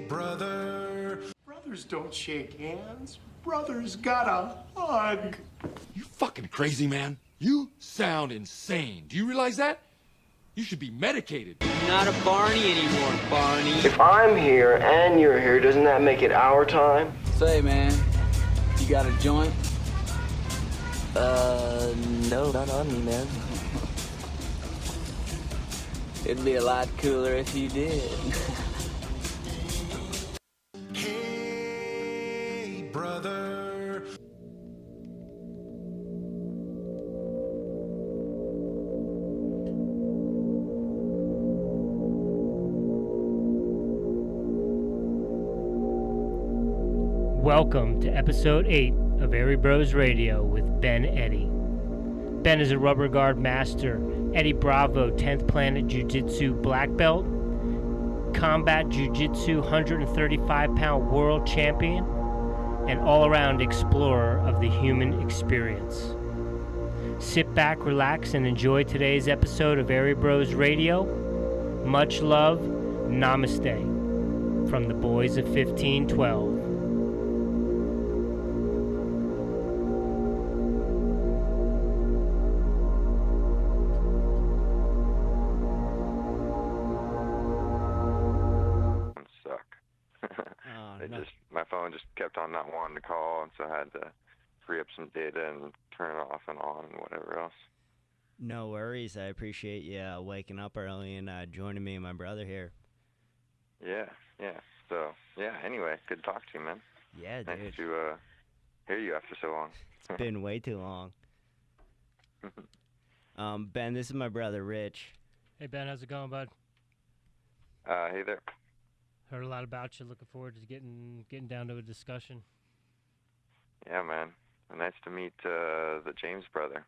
brother. Brothers don't shake hands. Brothers gotta hug. You fucking crazy, man. You sound insane. Do you realize that? You should be medicated. You're not a Barney anymore, Barney. If I'm here and you're here, doesn't that make it our time? Say, man, you got a joint? No, not on me, man. It'd be a lot cooler if you did. Hey, brother. Welcome to episode 8 of Airey Bros Radio with Ben Eddy. Ben is a rubber guard master, Eddy Bravo 10th Planet Jiu Jitsu black belt, combat Jiu Jitsu 135-pound world champion, and all-around explorer of the human experience. Sit back, relax, and enjoy today's episode of Airey Bros Radio. Much love, namaste, from the boys of 1512. My phone just kept on not wanting to call, and so I had to free up some data and turn it off and on and whatever else. No worries. I appreciate you waking up early and joining me and my brother here. Yeah. So, anyway, good to talk to you, man. Yeah, dude. Nice to hear you after so long. It's been way too long. Ben, this is my brother, Rich. Hey Ben, how's it going, bud? Hey there. Heard a lot about you. Looking forward to getting down to a discussion. Yeah, man. Nice to meet the James brother.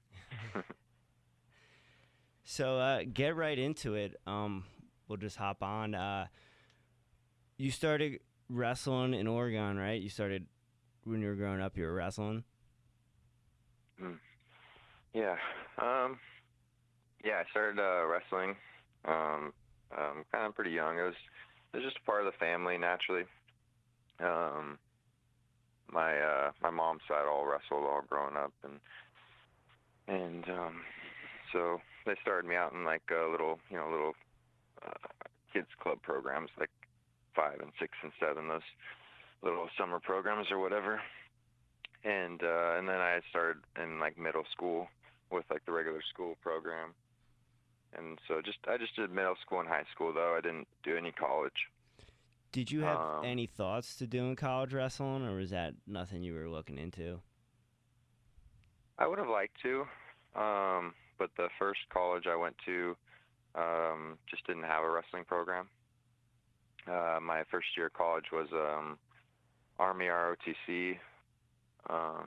So get right into it. We'll just hop on. You started wrestling in Oregon, right? You started when you were growing up. You were wrestling. Yeah. I started wrestling. Kind of pretty young. It was just a part of the family naturally. My mom's side all wrestled all growing up, and so they started me out in like little kids club programs like 5 and 6 and 7, those little summer programs or whatever. And then I started in like middle school with like the regular school program. And so I just did middle school and high school, though. I didn't do any college. Did you have any thoughts to doing college wrestling, or was that nothing you were looking into? I would have liked to, but the first college I went to just didn't have a wrestling program. My first year of college was Army ROTC. I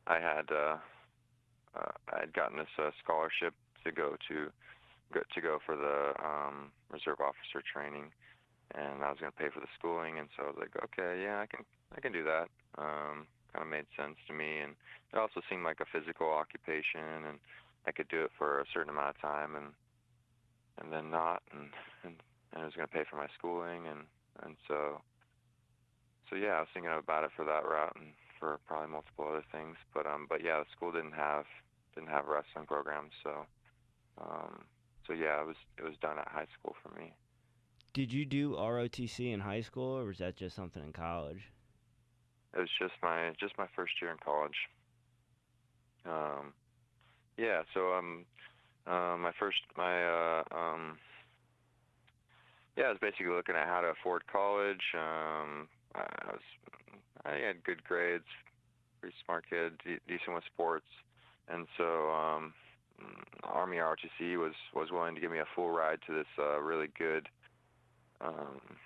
had gotten this scholarship to go for the reserve officer training, and I was going to pay for the schooling, and so I was like, okay, yeah, I can do that. Kind of made sense to me, and it also seemed like a physical occupation, and I could do it for a certain amount of time, and then not, and I was going to pay for my schooling, and so yeah, I was thinking about it for that route and for probably multiple other things, but yeah, the school didn't have wrestling programs, so yeah, it was done at high school for me. Did you do ROTC in high school, or was that just something in college? It was just my first year in college. I was basically looking at how to afford college. I had good grades, pretty smart kid, decent with sports, and so Army ROTC was willing to give me a full ride to this really good,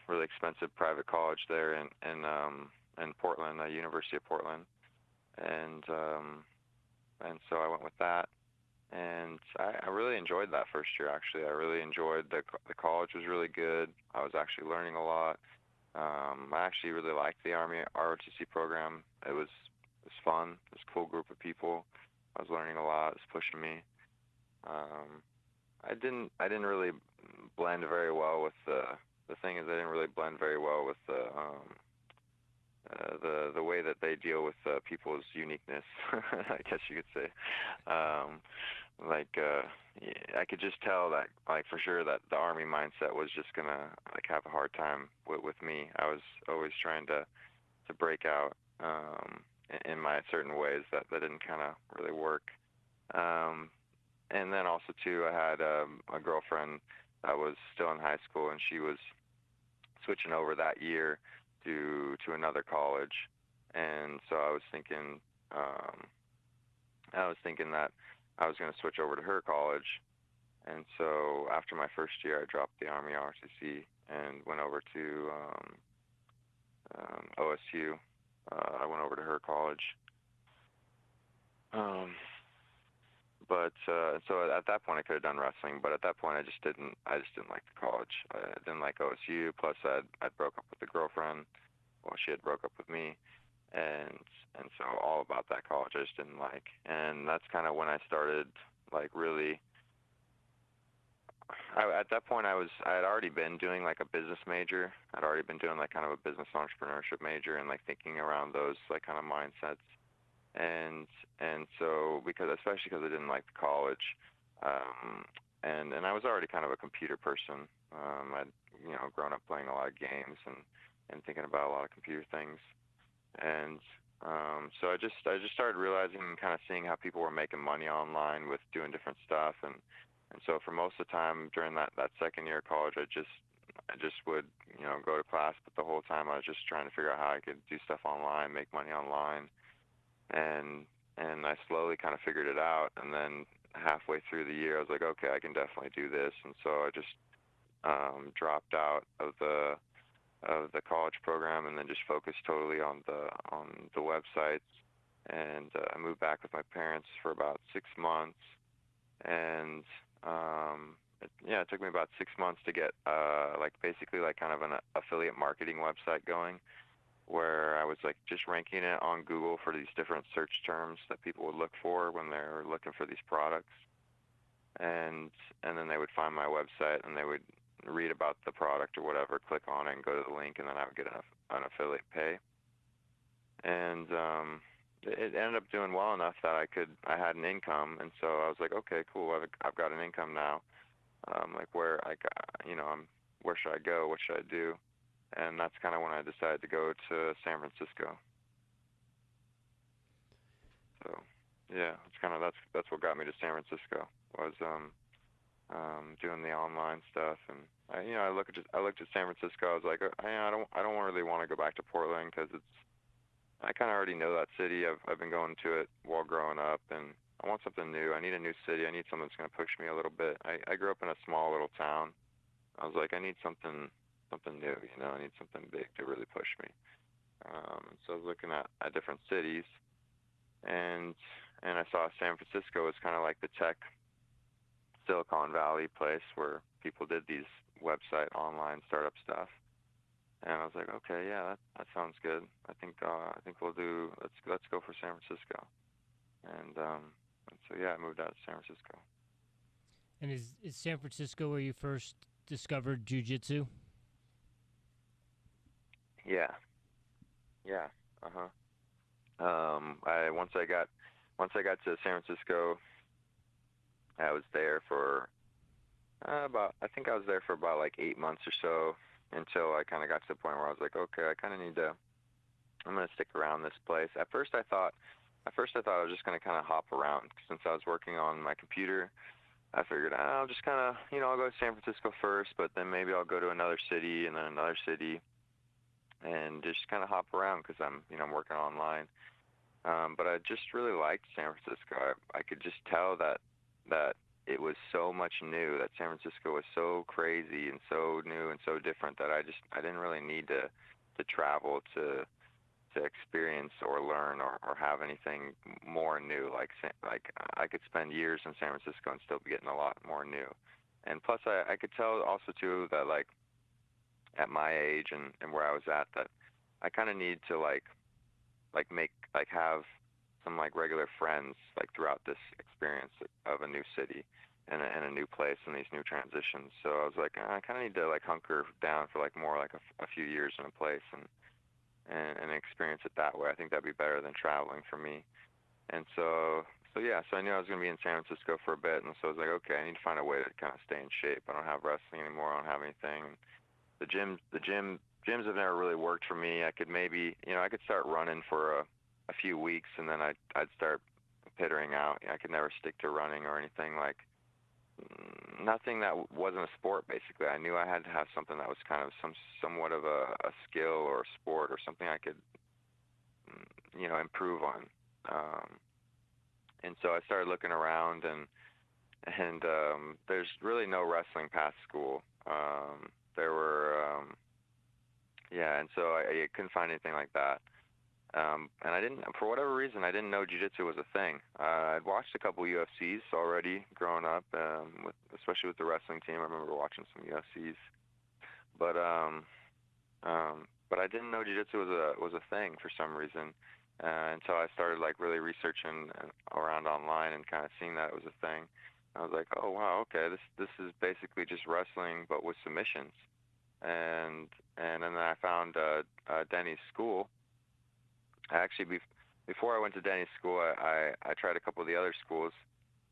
really expensive private college there in Portland, University of Portland, and so I went with that, and I really enjoyed that first year. Actually, I really enjoyed the college was really good. I was actually learning a lot. I actually really liked the Army ROTC program. It was fun. It was a cool group of people. I was learning a lot. It was pushing me. I didn't really blend very well with the the thing is I didn't really blend very well with the way that they deal with people's uniqueness, I guess you could say. Yeah, I could just tell that, like, for sure that the Army mindset was just gonna like have a hard time with me. I was always trying to break out in my certain ways that didn't kind of really work. And then also too, I had a girlfriend that was still in high school, and she was switching over that year to another college, and so I was thinking that I was going to switch over to her college. And so after my first year, I dropped the Army ROTC and went over to OSU. I went over to her college. But so at that point I could have done wrestling, but at that point I just didn't like the college. I didn't like OSU. Plus I'd broke up with the girlfriend. Well, she had broke up with me, and so all about that college I just didn't like. And that's kind of when I started like really. At that point I had already been doing like a business major. I'd already been doing like kind of a business entrepreneurship major and like thinking around those like kind of mindsets. And so especially because I didn't like the college, and I was already kind of a computer person. I'd grown up playing a lot of games and thinking about a lot of computer things, and so I just started realizing and kind of seeing how people were making money online with doing different stuff, and so for most of the time during that second year of college, I just would go to class, but the whole time I was just trying to figure out how I could do stuff online, make money online. And I slowly kind of figured it out, and then halfway through the year I was like, okay, I can definitely do this. And so I just dropped out of the college program and then just focused totally on the websites. And I moved back with my parents for about 6 months, and it took me about 6 months to get basically kind of an affiliate marketing website going, where I was like just ranking it on Google for these different search terms that people would look for when they're looking for these products. And then they would find my website and they would read about the product or whatever, click on it and go to the link, and then I would get an affiliate pay. And it ended up doing well enough that I had an income, and so I was like, okay, cool, I've got an income now. Where should I go? What should I do? And that's kind of when I decided to go to San Francisco. So, yeah, that's what got me to San Francisco, was doing the online stuff. And I looked at San Francisco. I was like, I don't really want to go back to Portland because I kind of already know that city. I've been going to it while growing up, and I want something new. I need a new city. I need something that's going to push me a little bit. I grew up in a small little town. I was like, I need something new, I need something big to really push me. So I was looking at different cities, and I saw San Francisco as kind of like the tech Silicon Valley place where people did these website online startup stuff. And I was like, okay, yeah, that sounds good. I think we'll do. Let's go for San Francisco. And so yeah, I moved out to San Francisco. And is San Francisco where you first discovered Jiu Jitsu? Yeah. Once I got to San Francisco, I was there for about like 8 months or so, until I kind of got to the point where I was like, okay, I'm going to stick around this place. At first I thought I was just going to kind of hop around, since I was working on my computer. I figured I'll just kind of, I'll go to San Francisco first, but then maybe I'll go to another city and then another city, and just kind of hop around because I'm working online. But I just really liked San Francisco. I could just tell that it was so much new, that San Francisco was so crazy and so new and so different that I didn't really need to travel to experience or learn or have anything more new. Like I could spend years in San Francisco and still be getting a lot more new. And plus I could tell also too that like at my age and where I was at, that I kind of need to have some like regular friends like throughout this experience of a new city. in a new place and these new transitions. So I was like, I kind of need to like hunker down for like more like a few years in a place and experience it that way. I think that'd be better than traveling for me. And so yeah, so I knew I was going to be in San Francisco for a bit, and so I was like, okay, I need to find a way to kind of stay in shape. I don't have wrestling anymore. I don't have anything. The gyms have never really worked for me. I could maybe, I could start running for a few weeks, and then I'd start pittering out. I could never stick to running or anything, like nothing that wasn't a sport. Basically, I knew I had to have something that was kind of somewhat of a skill or a sport or something I could, improve on. And so I started looking around, and there's really no wrestling past school. There were, and so I couldn't find anything like that. And I didn't, for whatever reason, I didn't know jiu-jitsu was a thing. I'd watched a couple UFCs already growing up, especially with the wrestling team. I remember watching some UFCs, but I didn't know jiu-jitsu was a thing for some reason. Until I started like really researching around online and kind of seeing that it was a thing. I was like, oh wow, okay, this is basically just wrestling but with submissions. And then I found Denny's school. I actually before I went to Denny's school, I tried a couple of the other schools.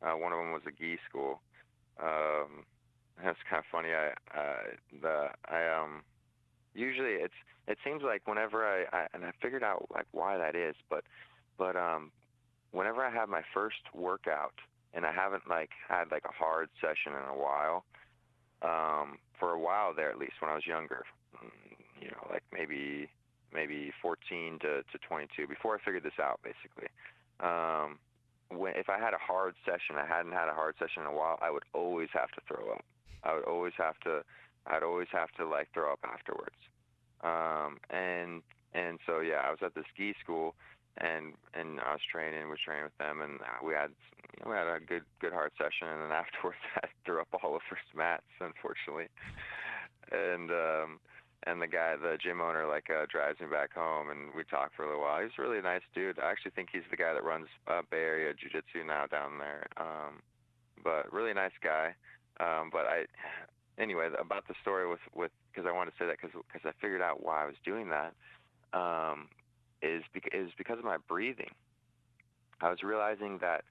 One of them was a gi school. That's kind of funny. Usually it seems like whenever I figured out like why that is, but whenever I have my first workout and I haven't like had like a hard session in a while, for a while there, at least when I was younger, like maybe 14 to 22, before I figured this out, basically, if I had a hard session, I hadn't had a hard session in a while, I would always have to throw up. I'd always have to like throw up afterwards. And so yeah, I was at this ski school, and I was training with them, and we had a good hard session, and then afterwards I threw up all over his mats, unfortunately. And the gym owner, drives me back home, and we talked for a little while. He's a really nice dude. I actually think he's the guy that runs Bay Area Jiu Jitsu now down there. But really nice guy. Anyway, about the story with because I wanted to say that because I figured out why I was doing that, is because of my breathing. I was realizing that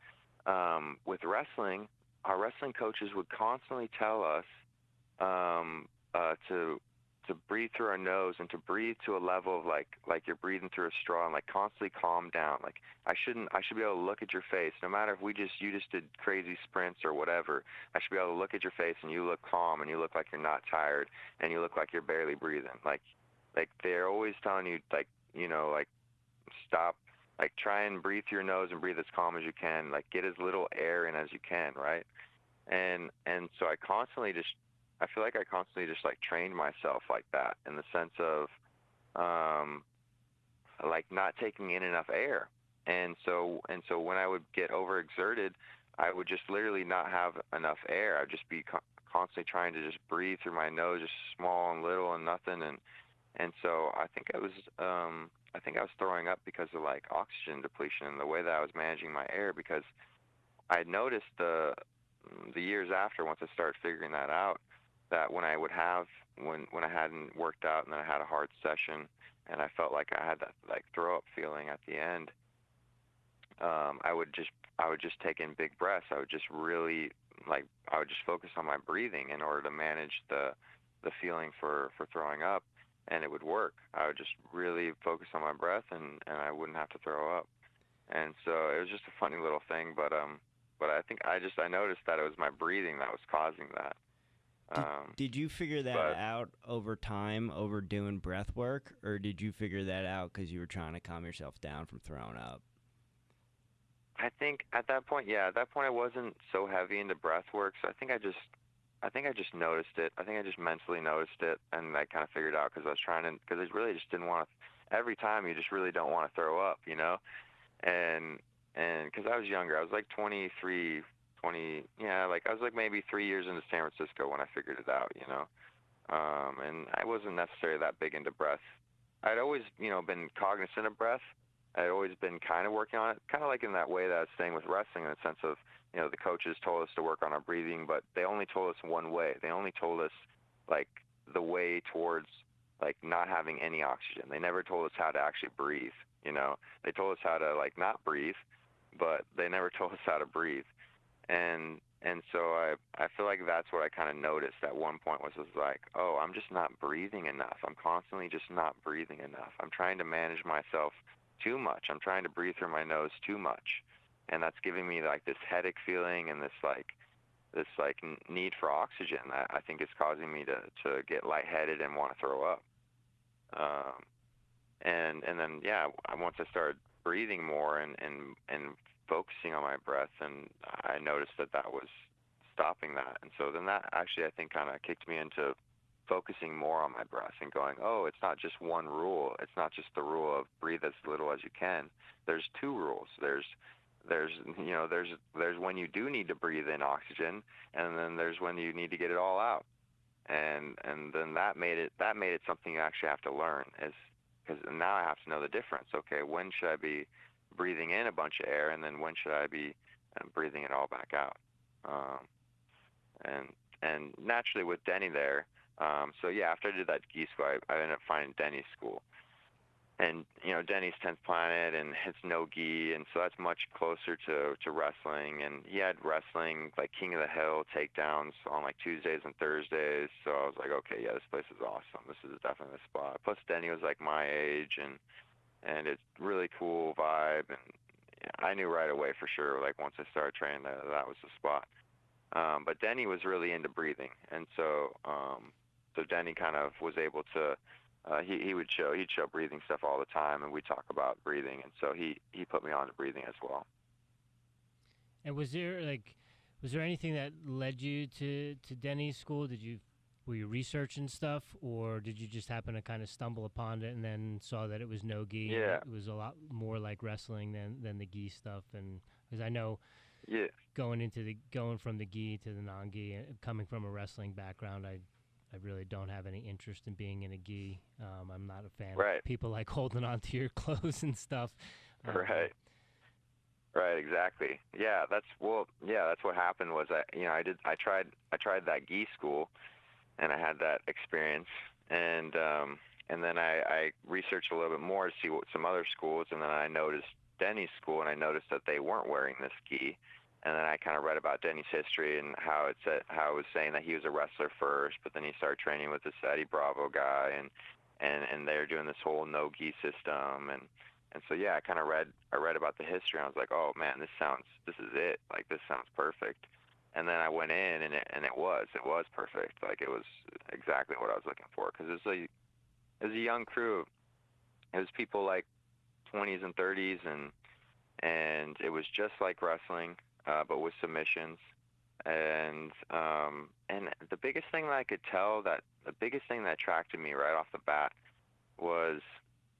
with wrestling, our wrestling coaches would constantly tell us to breathe through our nose and to breathe to a level of like you're breathing through a straw, and like constantly calm down. Like I should be able to look at your face, no matter if you just did crazy sprints or whatever. I should be able to look at your face and you look calm and you look like you're not tired and you look like you're barely breathing. Like they're always telling you stop, try and breathe through your nose and breathe as calm as you can, get as little air in as you can, right? And so I feel like I constantly just trained myself like that, in the sense of not taking in enough air. And so when I would get overexerted, I would just literally not have enough air. I'd just be constantly trying to just breathe through my nose, just small and little and nothing. And so I think I was throwing up because of oxygen depletion and the way that I was managing my air, because I noticed the years after, once I started figuring that out, that when I hadn't worked out and then I had a hard session and I felt like I had that throw up feeling at the end, I would just take in big breaths. I would just really I would just focus on my breathing in order to manage the feeling for throwing up, and it would work. I would just really focus on my breath, and I wouldn't have to throw up. And so it was just a funny little thing, but I think I noticed that it was my breathing that was causing that. Did you figure that out over time, over doing breath work, or did you figure that out because you were trying to calm yourself down from throwing up? I think at that point I wasn't so heavy into breath work, so I think I just noticed it. I think I just mentally noticed it, and I kind of figured out because I really just didn't want to. Every time you just really don't want to throw up, and because I was younger, I was 23. I was maybe 3 years into San Francisco when I figured it out, and I wasn't necessarily that big into breath. I'd always, been cognizant of breath. I'd always been kind of working on it, kind of like in that way that I was saying with wrestling, in the sense of the coaches told us to work on our breathing, but they only told us one way. They only told us like the way towards like not having any oxygen. They never told us how to actually breathe. They told us how to like not breathe, but they never told us how to breathe. And so I feel like that's what I kind of noticed at one point was like, oh, I'm just not breathing enough. I'm constantly just not breathing enough. I'm trying to manage myself too much. I'm trying to breathe through my nose too much. And that's giving me like this headache feeling and this need for oxygen that I think is causing me to get lightheaded and want to throw up. And then, yeah, once I started breathing more and focusing on my breath, and I noticed that was stopping that. And so then that actually, I think, kind of kicked me into focusing more on my breath and going, oh, it's not just one rule. It's not just the rule of breathe as little as you can. There's two rules. There's when you do need to breathe in oxygen, and then there's when you need to get it all out. And then that made it something you actually have to learn, because now I have to know the difference. Okay, when should I be breathing in a bunch of air, and then when should I be breathing it all back out? And naturally with Denny there, so yeah, after I did that gi school, I ended up finding Denny's school. And, Denny's 10th Planet, and it's no gi, and so that's much closer to wrestling. And he had wrestling, like King of the Hill takedowns on, like, Tuesdays and Thursdays. So I was like, okay, yeah, this place is awesome. This is definitely the spot. Plus, Denny was, like, my age, and it's really cool vibe. And I knew right away for sure, like, once I started training, that was the spot. But Denny was really into breathing. And so Denny kind of was able to, he'd show breathing stuff all the time, and we'd talk about breathing, and so he put me on to breathing as well. And was there anything that led you to Denny's school? Were you researching stuff, or did you just happen to kind of stumble upon it and then saw that it was no gi? Yeah. It was a lot more like wrestling than the gi stuff, and because I know, yeah, going from the gi to the non-gi, coming from a wrestling background, I really don't have any interest in being in a gi. I'm not a fan of people like holding on to your clothes and stuff. Right, exactly. Yeah, that's what happened was I tried that gi school, and I had that experience, and then I researched a little bit more to see what some other schools, and then I noticed Denny's school, and I noticed that they weren't wearing this gi. And then I kind of read about Denny's history and how it was saying that he was a wrestler first, but then he started training with this Eddy Bravo guy, and they're doing this whole no gi system, and so yeah, I read about the history, and I was like, oh man, this is it, like this sounds perfect. And then I went in, and it was perfect, like it was exactly what I was looking for, because it was a young crew. It was people like 20s and 30s, and it was just like wrestling. But with submissions, and the biggest thing that attracted me right off the bat was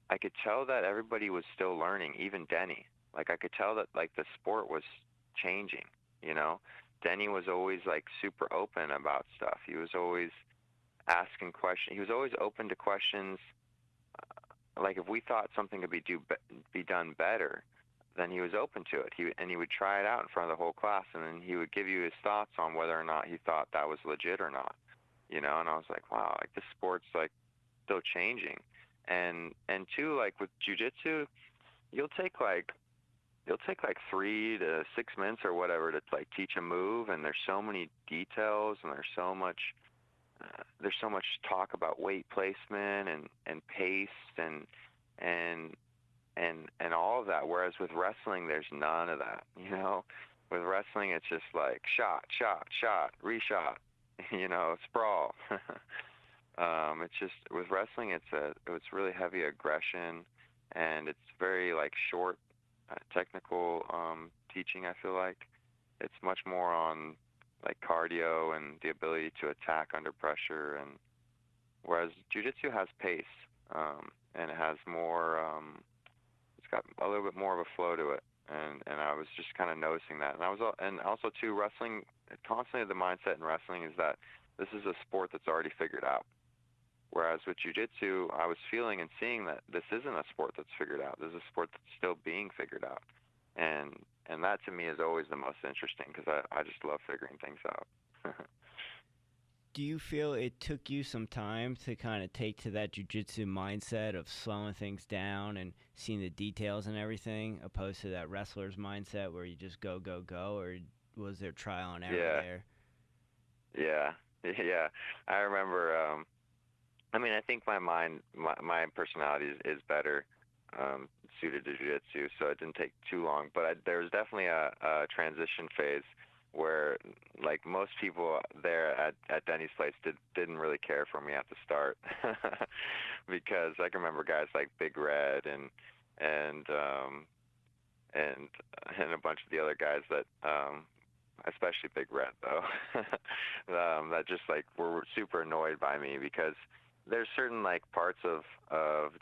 I could tell that everybody was still learning, even Denny. Like I could tell that like the sport was changing. Denny was always like super open about stuff. He was always asking questions. He was always open to questions. Like if we thought something could be done better, then he was open to it. He would try it out in front of the whole class, and then he would give you his thoughts on whether or not he thought that was legit or not. And I was like, wow, like this sport's like still changing. And too, like with Jiu Jitsu, you'll take like 3 to 6 minutes or whatever to like teach a move, and there's so many details, and there's so much talk about weight placement and pace and all of that, whereas with wrestling, there's none of that, With wrestling, it's just like shot, reshot, sprawl. It's just, with wrestling, it's really heavy aggression, and it's very, like, short, technical teaching, I feel like. It's much more on, like, cardio and the ability to attack under pressure, and whereas Jiu-Jitsu has pace, and it has more... it's got a little bit more of a flow to it, and I was just kind of noticing that, and also too, wrestling, constantly the mindset in wrestling is that this is a sport that's already figured out, whereas with Jiu-Jitsu, I was feeling and seeing that this isn't a sport that's figured out. This is a sport that's still being figured out, and And that to me is always the most interesting because I just love figuring things out. Do you feel it took you some time to kind of take to that jiu-jitsu mindset of slowing things down and seeing the details and everything, opposed to that wrestler's mindset where you just go, go, go, or was there trial and error there? Yeah. I remember. I mean, I think my personality is better suited to jiu-jitsu, so it didn't take too long. But there was definitely a transition phase where, like, most people there at Denny's place didn't really care for me at the start because I can remember guys like Big Red and a bunch of the other guys that, especially Big Red though, that just like were super annoyed by me because there's certain like parts of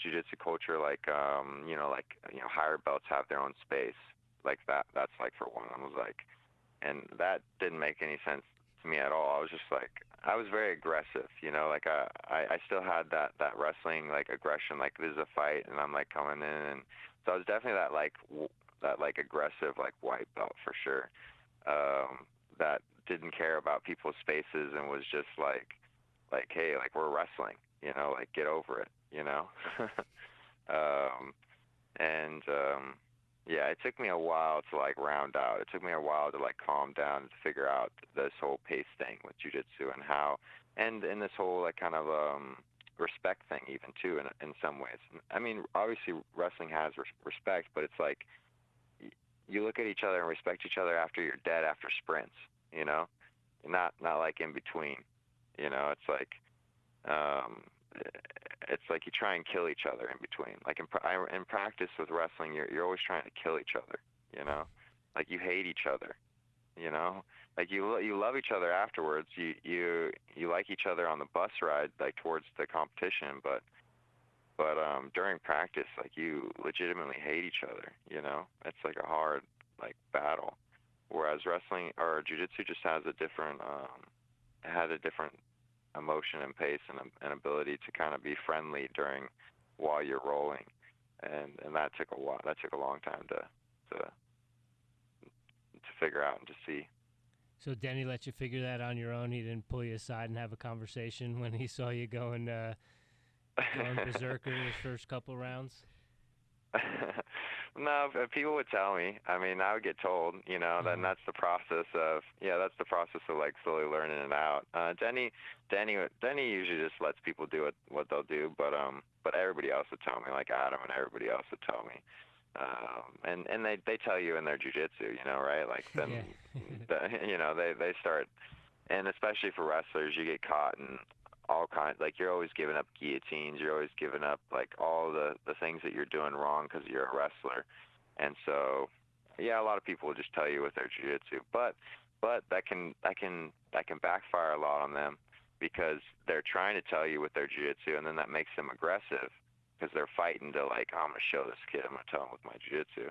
jiu-jitsu culture, like higher belts have their own space, like that's like for one. I was like, and that didn't make any sense to me at all. I was just like, I was very aggressive, like I still had that wrestling like aggression, like this is a fight and I'm like coming in, and so I was definitely that like aggressive like white belt for sure, that didn't care about people's spaces and was just like hey, like we're wrestling, like get over it, yeah, it took me a while to like round out. It took me a while to like calm down to figure out this whole pace thing with jiu-jitsu and how, and in this whole like kind of respect thing even too in some ways. I mean, obviously wrestling has respect, but it's like you look at each other and respect each other after you're dead after sprints, not like in between, it's like you try and kill each other in between. Like in practice with wrestling, you're always trying to kill each other, like you hate each other, like you love each other afterwards. You like each other on the bus ride, like towards the competition, but during practice, like you legitimately hate each other, it's like a hard like battle. Whereas wrestling or jiu-jitsu just has a different, it had a different emotion and pace and ability to kind of be friendly while you're rolling, and that took a while. That took a long time to figure out and to see. So Denny let you figure that on your own? He didn't pull you aside and have a conversation when he saw you going berserker in his first couple rounds? No, people would tell me. I mean, I would get told, then that's the process of like slowly learning it out. Denny usually just lets people do what they'll do, but everybody else would tell me, like Adam and everybody else would tell me. And they tell you in their jiu-jitsu, right? Like then, they start, and especially for wrestlers, you get caught in all kinds, like you're always giving up guillotines, you're always giving up like all the things that you're doing wrong because you're a wrestler. And so yeah, a lot of people will just tell you with their jiu-jitsu, but that can backfire a lot on them because they're trying to tell you with their jiu-jitsu, and then that makes them aggressive because they're fighting to like, I'm gonna show this kid, I'm gonna tell him with my jiu-jitsu,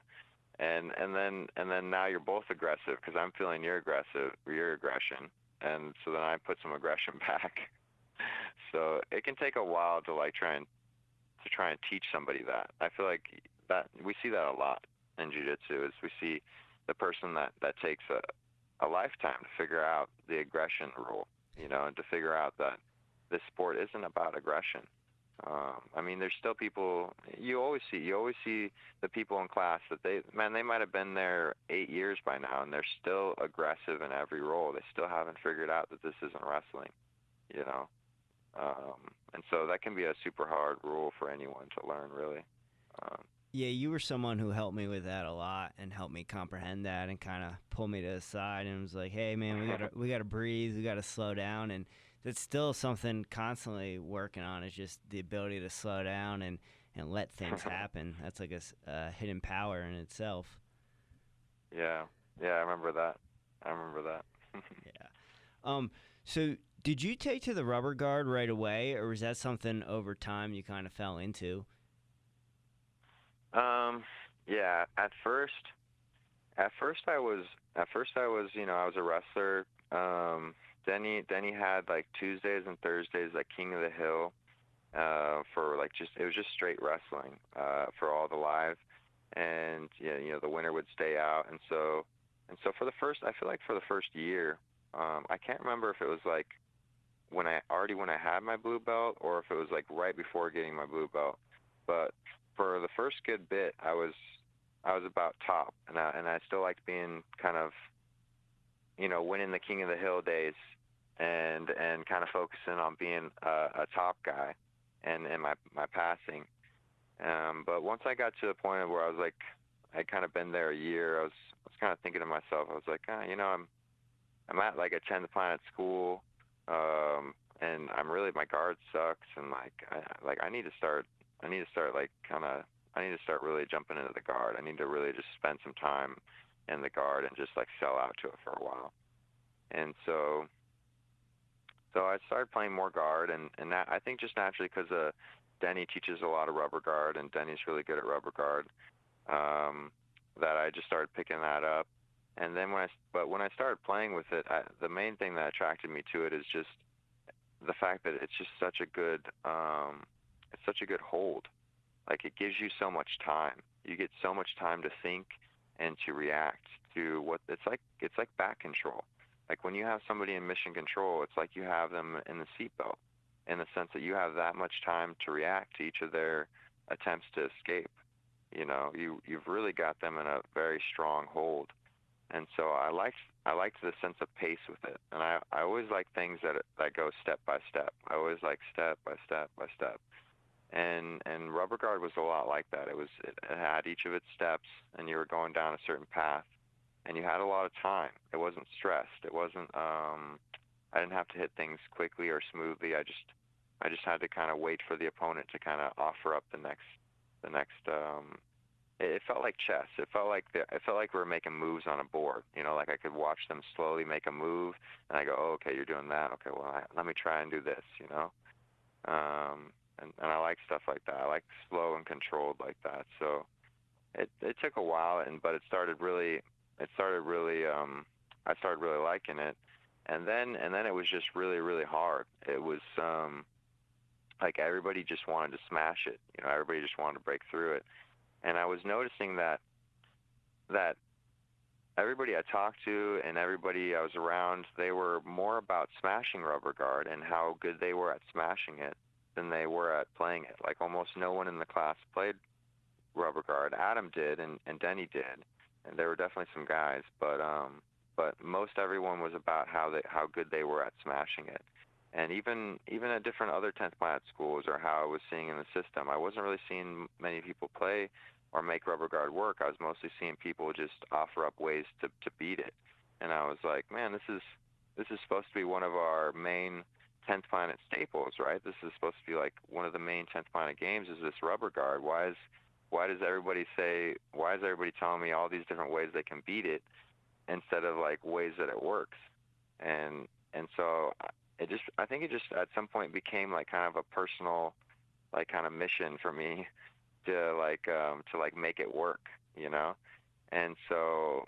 and then now you're both aggressive because I'm feeling your aggression, and so then I put some aggression back. So it can take a while to like try and teach somebody that. I feel like that we see that a lot in jiu-jitsu, is we see the person that takes a lifetime to figure out the aggression rule, and to figure out that this sport isn't about aggression. I mean, there's still people you always see the people in class that they might have been there 8 years by now, and they're still aggressive in every role. They still haven't figured out that this isn't wrestling, and so that can be a super hard rule for anyone to learn, really. Yeah, you were someone who helped me with that a lot and helped me comprehend that and kind of pull me to the side and was like, hey, man, we gotta breathe, we gotta slow down. And that's still something constantly working on, is just the ability to slow down and let things happen. That's like a hidden power in itself. Yeah, I remember that. Yeah. So did you take to the rubber guard right away, or was that something over time you kind of fell into? Yeah, at first I was, I was a wrestler. Denny had like Tuesdays and Thursdays, like King of the Hill, for like it was just straight wrestling, for all the live. and the winter would stay out, and so for the first, I feel like for the first year, I can't remember if it was like when I had my blue belt, or if it was like right before getting my blue belt. But for the first good bit, I was about top, and I still liked being kind of, winning the King of the Hill days, and kind of focusing on being a top guy, and my passing. But once I got to the point of where I was like, I'd kind of been there a year, I was kind of thinking to myself, I was like, I'm at like a 10th planet school, and my guard sucks, and I need to start really jumping into the guard. I need to really just spend some time in the guard and just like sell out to it for a while. And so I started playing more guard, and that, I think, just naturally because Denny teaches a lot of rubber guard, and Denny's really good at rubber guard, that I just started picking that up. And then when I started playing with it, the main thing that attracted me to it is just the fact that it's just such a good hold. Like, it gives you so much time. You get so much time to think and to react to what it's like. It's like back control. Like when you have somebody in mission control, it's like you have them in the seatbelt, in the sense that you have that much time to react to each of their attempts to escape. You've really got them in a very strong hold. And so I liked the sense of pace with it. And I always like things that go step by step. I always like step by step by step. And rubber guard was a lot like that. It had each of its steps, and you were going down a certain path, and you had a lot of time. It wasn't stressed. It wasn't. I didn't have to hit things quickly or smoothly. I just had to kind of wait for the opponent to kind of offer up the next. It felt like chess. It felt like we were making moves on a board. Like I could watch them slowly make a move, and I go, oh, okay, you're doing that. Okay, well, let me try and do this. And I like stuff like that. I like slow and controlled like that. So it took a while, but I started really liking it. And then it was just really, really hard. It was like everybody just wanted to smash it. Everybody just wanted to break through it. And I was noticing that everybody I talked to and everybody I was around, they were more about smashing rubber guard and how good they were at smashing it than they were at playing it. Like almost no one in the class played rubber guard. Adam did, and Denny did, and there were definitely some guys, but most everyone was about how good they were at smashing it. And even at different other 10th planet schools, or how I was seeing in the system, I wasn't really seeing many people play or make rubber guard work. I was mostly seeing people just offer up ways to beat it. And I was like, man, this is supposed to be one of our main 10th planet staples, right? This is supposed to be like one of the main 10th planet games, is this rubber guard. Why is everybody telling me all these different ways they can beat it instead of like ways that it works? And so I think it just at some point became like kind of a personal like kind of mission for me to make it work, And so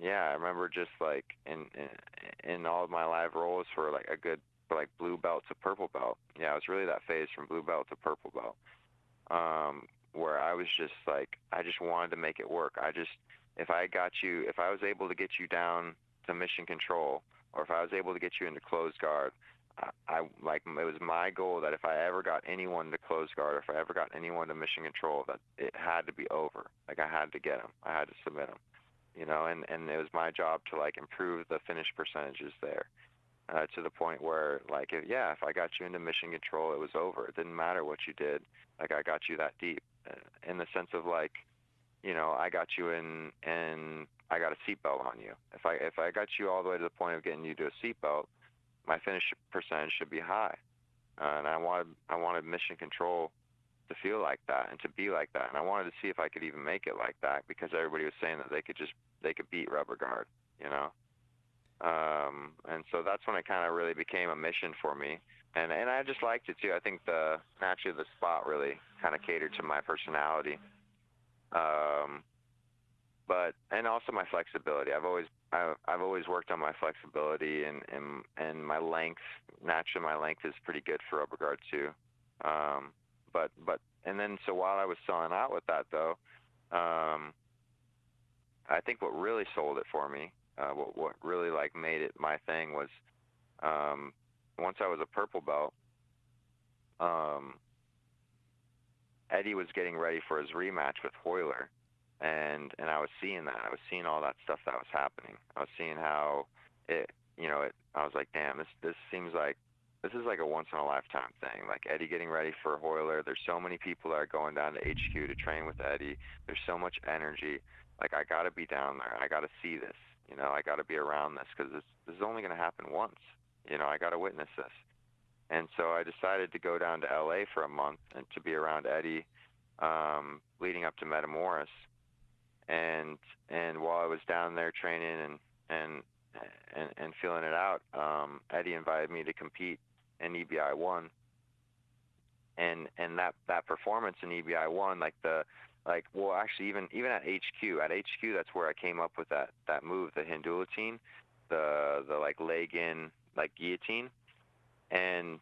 yeah, I remember just like in all of my live roles for like a good blue belt to purple belt. Yeah, it was really that phase from blue belt to purple belt, where I was just like, I just wanted to make it work. If I was able to get you down to mission control, or if I was able to get you into closed guard, it was my goal that if I ever got anyone to close guard, or if I ever got anyone to mission control, that it had to be over. Like I had to get them. I had to submit them, and it was my job to like improve the finish percentages there. To the point where, like, if I got you into mission control, it was over. It didn't matter what you did. Like, I got you that deep, in the sense of, like, I got you in, and I got a seatbelt on you. If I got you all the way to the point of getting you to a seatbelt, my finish percentage should be high. And I wanted mission control to feel like that and to be like that. And I wanted to see if I could even make it like that, because everybody was saying that they could beat rubber guard, And so that's when it kind of really became a mission for me. And I just liked it too. I think naturally the spot really kind of catered to my personality. And also my flexibility. I've always worked on my flexibility and my length. Naturally my length is pretty good for rubber guard too. So while I was selling out with that though, I think what really sold it for me, what really like made it my thing was once I was a purple belt, Eddy was getting ready for his rematch with Hoyler, and I was seeing that. I was seeing all that stuff that was happening. I was seeing how it, I was like, damn, this seems like this is like a once in a lifetime thing. Like Eddy getting ready for Hoyler. There's so many people that are going down to HQ to train with Eddy. There's so much energy. Like I got to be down there. I got to see this. I got to be around this because this is only going to happen once. I got to witness this. And so I decided to go down to LA for a month and to be around Eddy, leading up to Metamoris. And while I was down there training and feeling it out, Eddy invited me to compete in EBI 1. And that performance in EBI 1, actually even at HQ, that's where I came up with that move, the Hindulatine, the like leg in like guillotine. And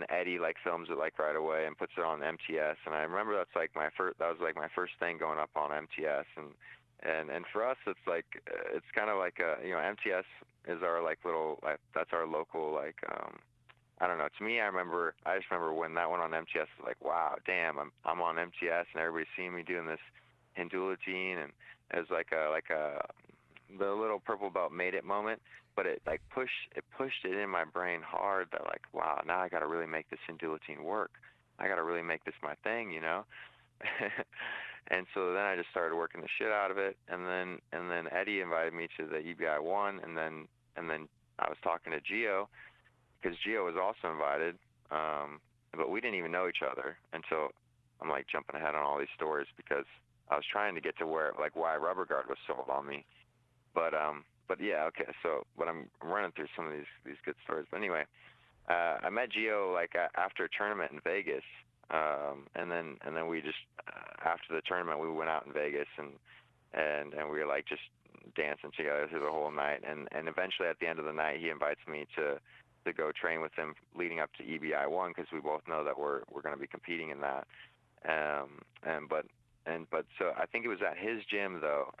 Eddy like films it like right away and puts it on MTS, and I remember that was like my first thing going up on MTS, and for us it's like it's kind of like MTS is our like little that's our local like I don't know, to me I just remember when that went on MTS, it was like, wow, damn, I'm on MTS and everybody's seeing me doing this Hindulatine, and it was like the little purple belt made it moment. But it pushed it in my brain hard that like, wow, now I got to really make this Hindulatine work. I got to really make this my thing, And so then I just started working the shit out of it, and then Eddy invited me to the EBI 1, and then I was talking to Gio because Gio was also invited, but we didn't even know each other until I'm like jumping ahead on all these stories because I was trying to get to where like why Rubber Guard was sold on me, But yeah, okay. So, but I'm running through some of these good stories. But anyway, I met Gio like after a tournament in Vegas, and then we just after the tournament we went out in Vegas and we were like just dancing together through the whole night. And eventually at the end of the night he invites me to go train with him leading up to EBI 1 because we both know that we're going to be competing in that. But so I think it was at his gym though,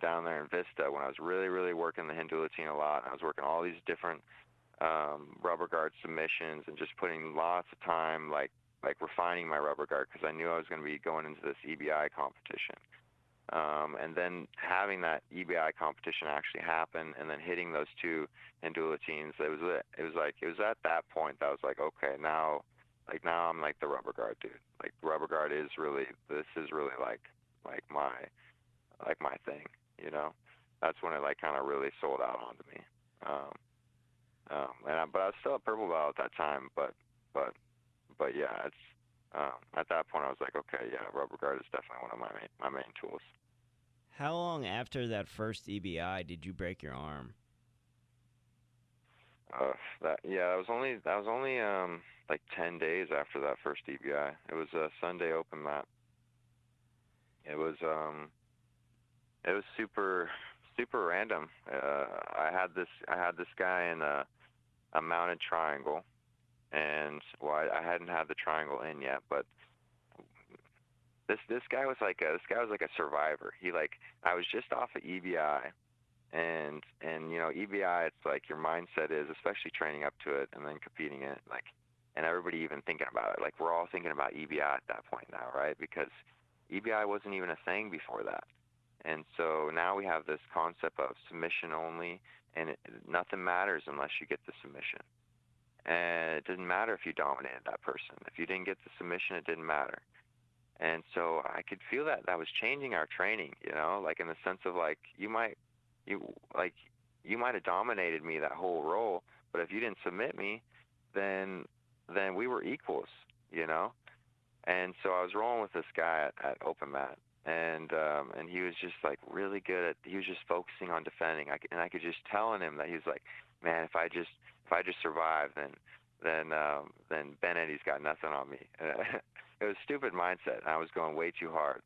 down there in Vista, when I was really working the Hindulatine a lot. I was working all these different rubber guard submissions and just putting lots of time, like refining my rubber guard because I knew I was going to be going into this EBI competition. And then having that EBI competition actually happen, and then hitting those two Hindulatines, it was at that point that I was like, okay, now I'm like the rubber guard dude. Like rubber guard is really like my thing, That's when it like kind of really sold out onto me. But I was still a purple belt at that time. But yeah, it's at that point I was like, okay, yeah, rubber guard is definitely one of my main tools. How long after that first EBI did you break your arm? That was only like 10 days after that first EBI. It was a Sunday open mat. It was super random. I had this guy in a mounted triangle, and I hadn't had the triangle in yet, but this guy was like a survivor. I was just off of EBI. And EBI, it's like your mindset is, especially training up to it and then competing it, and everybody even thinking about it. Like we're all thinking about EBI at that point now, right? Because EBI wasn't even a thing before that. And so now we have this concept of submission only, and nothing matters unless you get the submission. And it didn't matter if you dominated that person. If you didn't get the submission, it didn't matter. And so I could feel that was changing our training, like in the sense of like you might have dominated me that whole role, but if you didn't submit me, then we were equals, And so I was rolling with this guy at open mat, and he was just like really good he was just focusing on defending. I could just tell in him that he was like, man, if I just survive, then Ben Eddy's got nothing on me. It was a stupid mindset. I was going way too hard.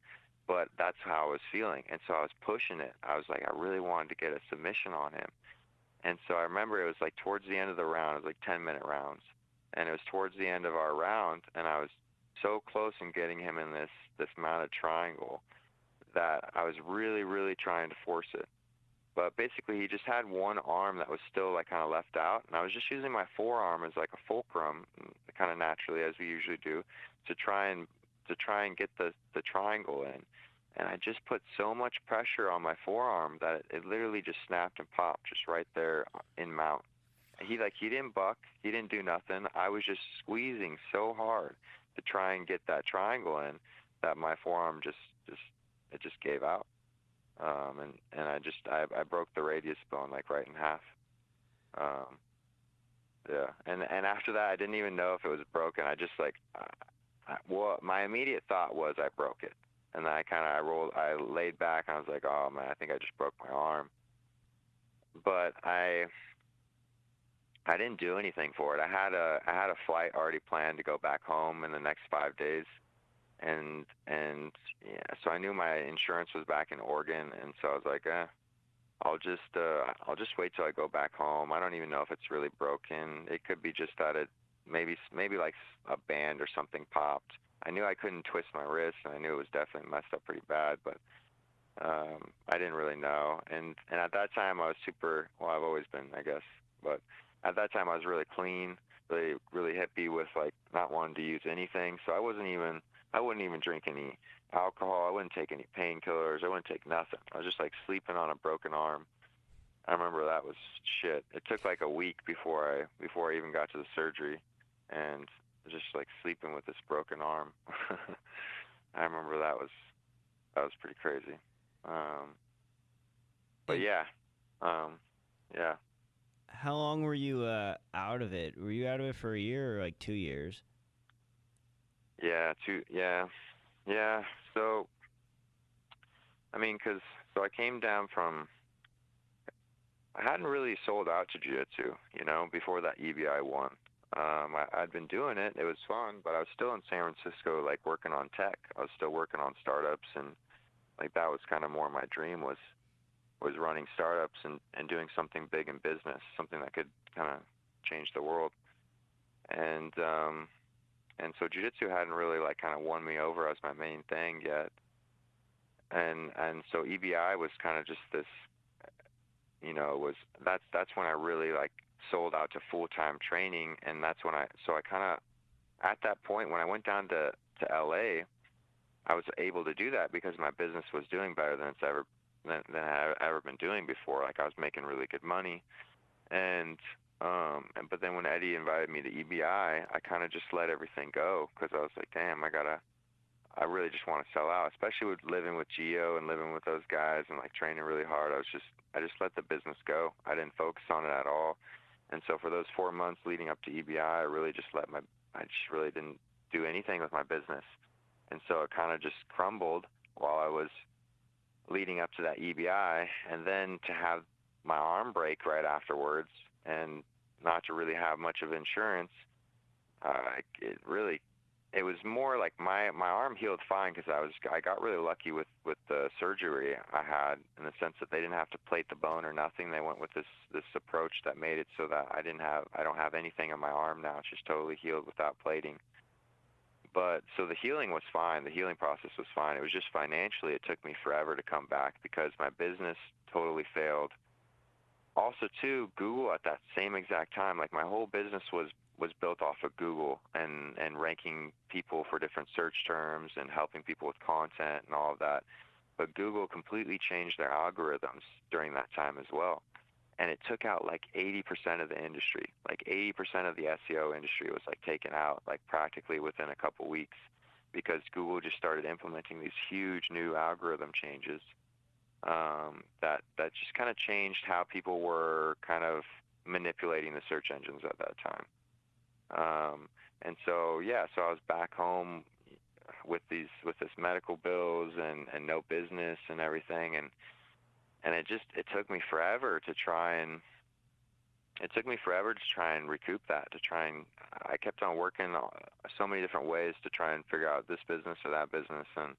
But that's how I was feeling, and so I was pushing it. I was like, I really wanted to get a submission on him. And so I remember it was like towards the end of the round, it was like 10-minute rounds, and it was towards the end of our round, and I was so close in getting him in this mounted triangle that I was really, really trying to force it. But basically, he just had one arm that was still like kind of left out, and I was just using my forearm as like a fulcrum, kind of naturally as we usually do, to try and get the triangle in. And I just put so much pressure on my forearm that it literally just snapped and popped just right there in mount. He didn't buck, he didn't do nothing. I was just squeezing so hard to try and get that triangle in that my forearm just gave out. And I broke the radius bone like right in half. Yeah, and after that I didn't even know if it was broken. I just well, my immediate thought was I broke it, and then I laid back and I was like, oh man, I think I just broke my arm. But I didn't do anything for it. I had a flight already planned to go back home in the next 5 days. And yeah, so I knew my insurance was back in Oregon, and so I was like, I'll just wait till I go back home. I don't even know if it's really broken. It could be just that it maybe like a band or something popped. I knew I couldn't twist my wrist, and I knew it was definitely messed up pretty bad, but I didn't really know. And at that time I was well, I've always been, I guess, but at that time I was really clean, really, really hippie with like not wanting to use anything. So I wouldn't even drink any alcohol. I wouldn't take any painkillers. I wouldn't take nothing. I was just like sleeping on a broken arm. I remember that was shit. It took like a week before I even got to the surgery, and just like sleeping with this broken arm. I remember that was pretty crazy. But yeah, yeah. How long were you out of it? Were you out of it for a year or like 2 years? Yeah, yeah. So, I mean, so I came down from, I hadn't really sold out to Jiu-Jitsu, before that EBI won. I'd been doing it. It was fun, but I was still in San Francisco, like working on tech. I was still working on startups, and like that was kind of more my dream was running startups and doing something big in business, something that could kind of change the world. And so Jiu-Jitsu hadn't really like kind of won me over as my main thing yet. And so EBI was kind of just this, that's when I really like sold out to full-time training. And that's when I kind of, at that point when I went down to LA, I was able to do that because my business was doing better than I've ever been doing before. Like I was making really good money. But then when Eddy invited me to EBI, I kind of just let everything go because I was like, damn, I really just want to sell out, especially with living with Gio and living with those guys and like training really hard. I just let the business go. I didn't focus on it at all. And so for those 4 months leading up to EBI, I just really didn't do anything with my business. And so it kind of just crumbled while I was leading up to that EBI, and then to have my arm break right afterwards and not to really have much of insurance, it was more like my arm healed fine because I got really lucky with the surgery I had, in the sense that they didn't have to plate the bone or nothing. They went with this approach that made it so that I don't have anything on my arm now. It's just totally healed without plating. But so the healing was fine. The healing process was fine. It was just financially, it took me forever to come back because my business totally failed. Also, too, Google at that same exact time, like my whole business was built off of Google and ranking people for different search terms and helping people with content and all of that. But Google completely changed their algorithms during that time as well. And it took out like 80% of the industry. Like 80% of the SEO industry was like taken out like practically within a couple weeks because Google just started implementing these huge new algorithm changes that just kind of changed how people were kind of manipulating the search engines at that time. And so, yeah, so I was back home with this medical bills and no business and everything. And it took me forever to try and recoup that, I kept on working so many different ways to try and figure out this business or that business. And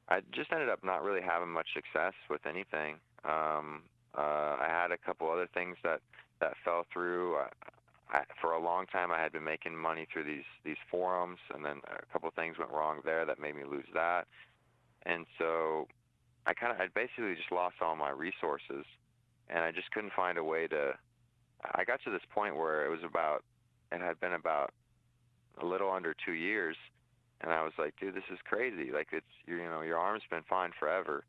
I just ended up not really having much success with anything. I had a couple other things that fell through. For a long time, I had been making money through these forums, and then a couple of things went wrong there that made me lose that. And so I basically just lost all my resources, and I just couldn't find a way to. I got to this point where it had been about a little under 2 years, and I was like, dude, this is crazy. Like, your arm's been fine forever.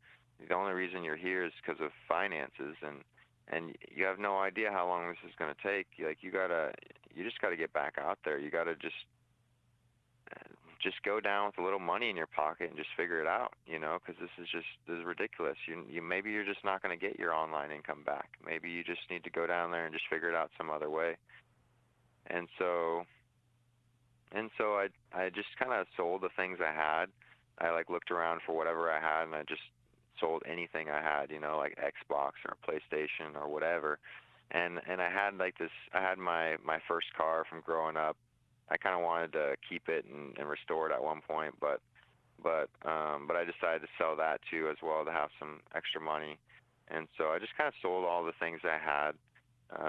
The only reason you're here is because of finances, and you have no idea how long this is going to take. Like, you just gotta get back out there. You gotta just go down with a little money in your pocket and just figure it out, because this is ridiculous. Maybe you're just not going to get your online income back. Maybe you just need to go down there and just figure it out some other way. And so I just kind of sold the things I had. I looked around for whatever I had, and I just sold anything I had, like Xbox or PlayStation or whatever. And I had I had my first car from growing up. I kind of wanted to keep it and restore it at one point, but I decided to sell that too as well to have some extra money. And so I just kind of sold all the things I had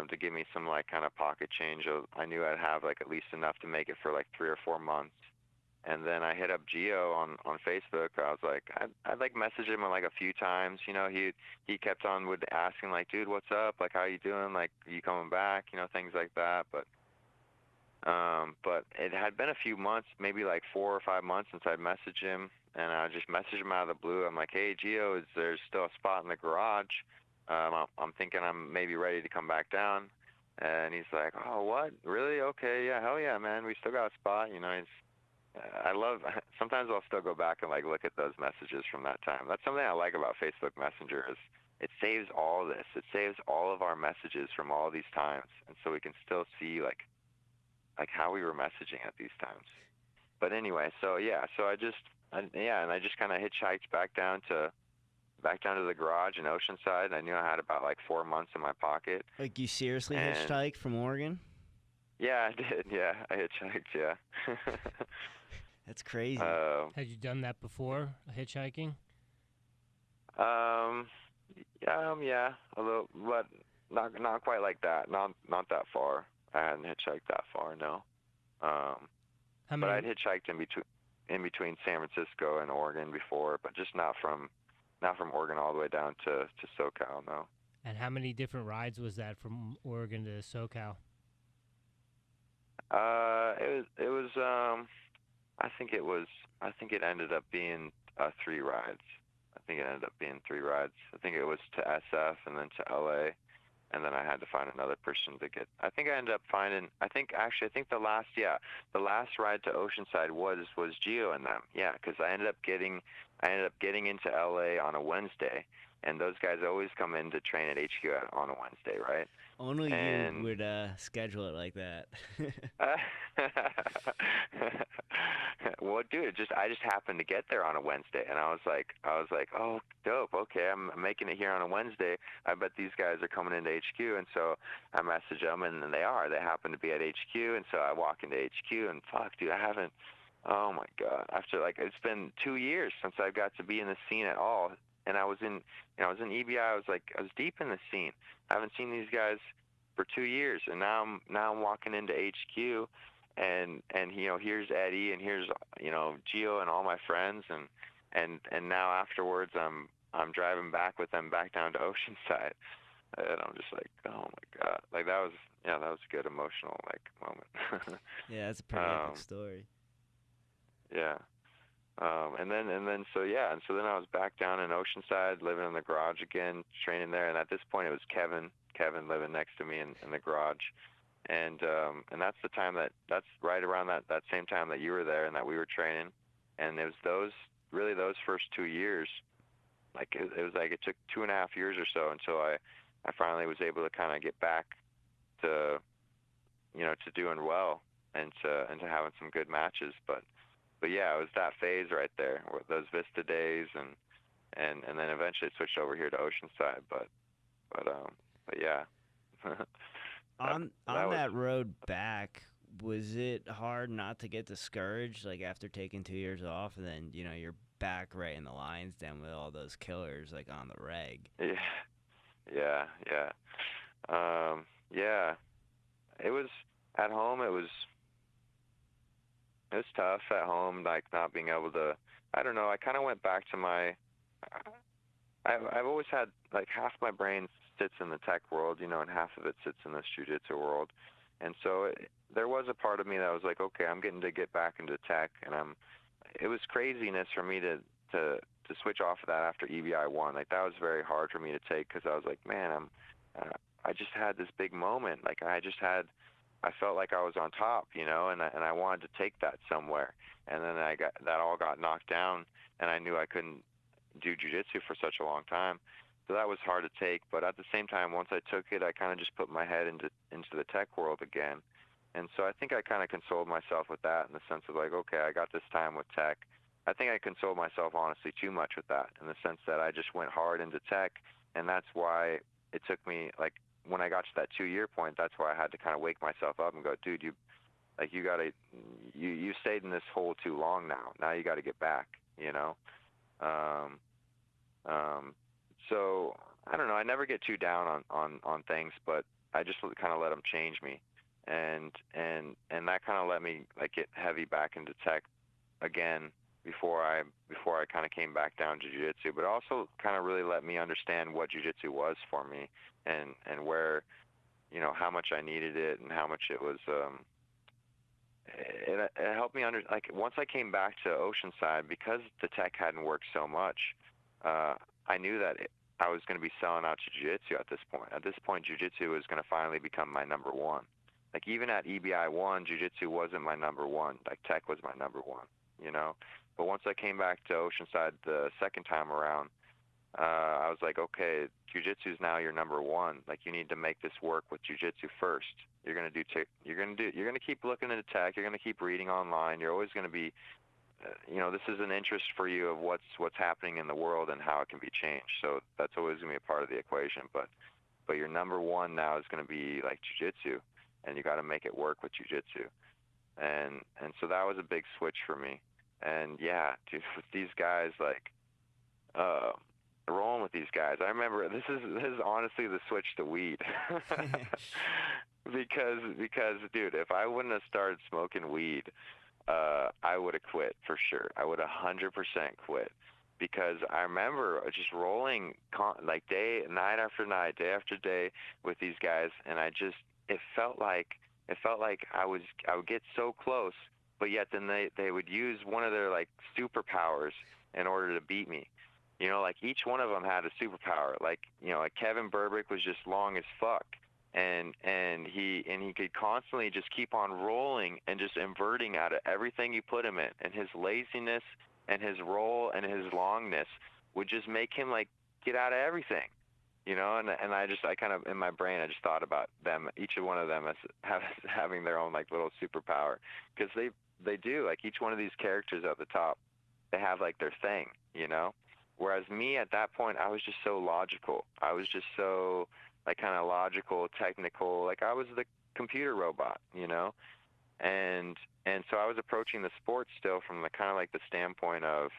to give me some kind of pocket change. I knew I'd have at least enough to make it for 3 or 4 months. And then I hit up Gio on Facebook. I was like, I'd message him a few times. He kept on asking dude, what's up? How you doing? Are you coming back? Things like that. But it had been a few months, maybe 4 or 5 months since I'd messaged him, and I just messaged him out of the blue. I'm like, hey, Gio, is there still a spot in the garage? I'm thinking I'm maybe ready to come back down. And he's like, oh, what? Really? Okay, yeah, hell yeah, man. We still got a spot. Sometimes I'll still go back and look at those messages from that time. That's something I like about Facebook Messenger is it saves all this. It saves all of our messages from all these times. And so we can still see how we were messaging at these times. But anyway, so I just kind of hitchhiked back down to the garage in Oceanside. I knew I had about 4 months in my pocket. You seriously hitchhiked from Oregon? Yeah, I did. Yeah, I hitchhiked. Yeah. That's crazy. Had you done that before, hitchhiking? Yeah, a little, but not quite like that. Not that far. I hadn't hitchhiked that far, no. But I'd hitchhiked in between San Francisco and Oregon before, but just not from Oregon all the way down to SoCal, no. And how many different rides was that from Oregon to SoCal? It was I think it ended up being 3 rides. I think it was to SF and then to LA, and then I had to find another person to get. I think the last ride to Oceanside was Gio and them. Yeah, because I ended up getting into LA on a Wednesday, and those guys always come in to train at HQ on a Wednesday, right? Only you would schedule it like that. Well, dude, I just happened to get there on a Wednesday, and I was like, oh, dope. Okay, I'm making it here on a Wednesday. I bet these guys are coming into HQ, and so I message them, and they happen to be at HQ, and so I walk into HQ, and fuck, dude, I haven't. Oh my God! After it's been 2 years since I got to be in the scene at all, and I was in EBI. I was deep in the scene. I haven't seen these guys for 2 years, and now I'm walking into HQ, and here's Eddy, and here's Gio and all my friends, and now afterwards I'm driving back with them back down to Oceanside, and I'm just like, oh my God, that was a good emotional moment. Yeah, that's a pretty epic story. Yeah. And then then I was back down in Oceanside, living in the garage again, training there. And at this point, it was Kevin living next to me in the garage. And that's that's right around that same time that you were there and that we were training. And it was those first 2 years, it took 2.5 years or so until I finally was able to kind of get back to, to doing well and to having some good matches. But yeah, it was that phase right there, those Vista days, and then eventually it switched over here to Oceanside. But yeah. on that road back, was it hard not to get discouraged? After taking 2 years off, and then you're back right in the lion's den with all those killers on the reg. Yeah. It was at home. It was tough at home, not being able to. I don't know. I kind of went back to my. I've always had like half my brain sits in the tech world, and half of it sits in this jiu-jitsu world. And so there was a part of me that was like, okay, I'm getting to get back into tech, and it was craziness for me to switch off of that after EBI won. Like that was very hard for me to take because I was like, man, I just had this big moment. Like I felt like I was on top, and I wanted to take that somewhere. And then that all got knocked down, and I knew I couldn't do jiu-jitsu for such a long time. So that was hard to take. But at the same time, once I took it, I kind of just put my head into the tech world again. And so I think I kind of consoled myself with that in the sense of like, okay, I got this time with tech. I think I consoled myself honestly too much with that in the sense that I just went hard into tech, and that's why it took me, like when I got to that 2-year point, that's why I had to kind of wake myself up and go, dude, you stayed in this hole too long now. Now you got to get back, So I don't know. I never get too down on things, but I just kind of let them change me, and that kind of let me like get heavy back into tech again before I kind of came back down to jiu-jitsu, but also kind of really let me understand what jiu-jitsu was for me and where, how much I needed it and how much it was. It helped me once I came back to Oceanside, because the tech hadn't worked so much, I knew that I was going to be selling out to jiu-jitsu at this point. At this point, jiu-jitsu was going to finally become my number one. Like even at EBI 1, jiu-jitsu wasn't my number one. Like tech was my number one, But once I came back to Oceanside the second time around, I was like, okay, jiu-jitsu is now your number one. Like you need to make this work with jiu-jitsu first. You're gonna keep looking into tech. You're gonna keep reading online. You're always gonna be, this is an interest for you of what's happening in the world and how it can be changed. So that's always gonna be a part of the equation. But your number one now is gonna be like jiu-jitsu, and you got to make it work with jiu-jitsu. And so that was a big switch for me. And yeah, dude, with these guys, like, rolling with these guys, I remember this is honestly the switch to weed. because dude, if I wouldn't have started smoking weed, I would have quit for sure. I would 100% quit, because I remember just rolling like night after night, day after day with these guys, and it felt like I would get so close, but yet then they would use one of their like superpowers in order to beat me. Like each one of them had a superpower. Like Kevin Burbick was just long as fuck, and he could constantly just keep on rolling and just inverting out of everything you put him in, and his laziness and his roll and his longness would just make him like get out of everything. And I kind of, in my brain, I just thought about them, each one of them as having their own like little superpower, because they do, like each one of these characters at the top, they have like their thing, Whereas me at that point, I was just so logical. I was just so like kind of logical, technical, like I was the computer robot, And so I was approaching the sport still from the kind of like the standpoint of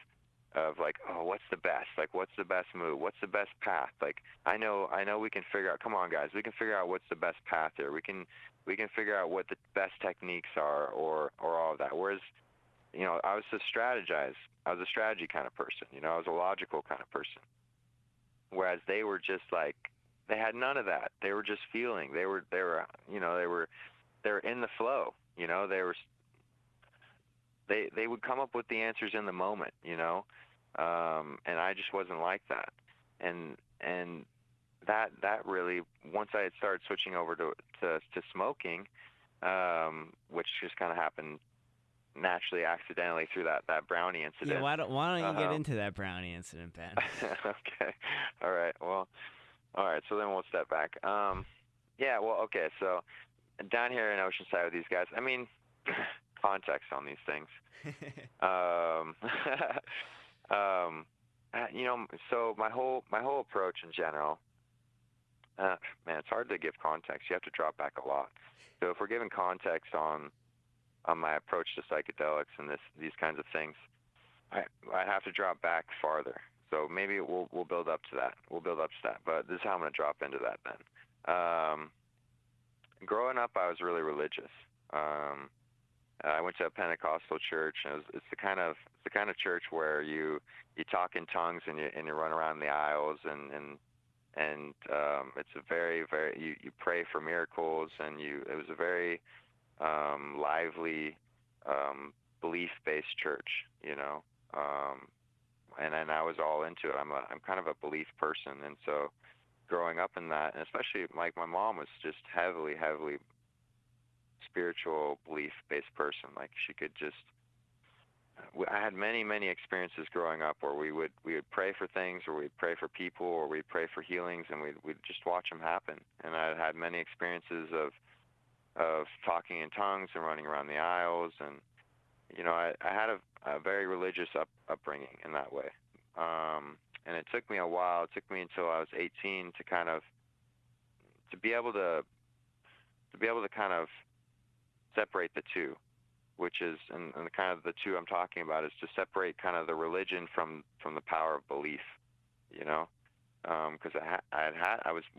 like, oh, what's the best? Like, what's the best move? What's the best path? Like, I know we can figure out, come on guys, we can figure out what's the best path here. We can figure out what the best techniques are or all of that. Whereas, I was a strategy kind of person, I was a logical kind of person. Whereas they were just like, they had none of that. They were just feeling. They were in the flow, They would come up with the answers in the moment, and I just wasn't like that. And that really, once I had started switching over to smoking, which just kind of happened naturally, accidentally through that brownie incident. Yeah, why don't you get into that brownie incident, Ben? Okay, all right. Well, all right. So then we'll step back. Yeah. Well, okay. So down here in Oceanside with these guys, I mean, context on these things. So my whole approach in general, man, it's hard to give context. You have to drop back a lot. So if we're giving context on my approach to psychedelics and these kinds of things, I have to drop back farther. So maybe we'll build up to that. But this is how I'm going to drop into that then. Growing up, I was really religious. I went to a Pentecostal church, and it's the kind of the kind of church where you talk in tongues and you run around the aisles and it's a very, very, you pray for miracles, and it was a very lively belief-based church, you know. And then I was all into it. I'm kind of a belief person, and so growing up in that, and especially like my mom was just heavily spiritual belief-based person. Like she could just, I had many experiences growing up where we would pray for things, or we'd pray for people, or we'd pray for healings, and we'd just watch them happen. And I had many experiences of talking in tongues and running around the aisles, and you know, I had a very religious upbringing in that way. And it took me a while. It took me until I was 18 to kind of be able to kind of separate the two, which is, and the kind of the two I'm talking about is to separate kind of the religion from the power of belief, you know, because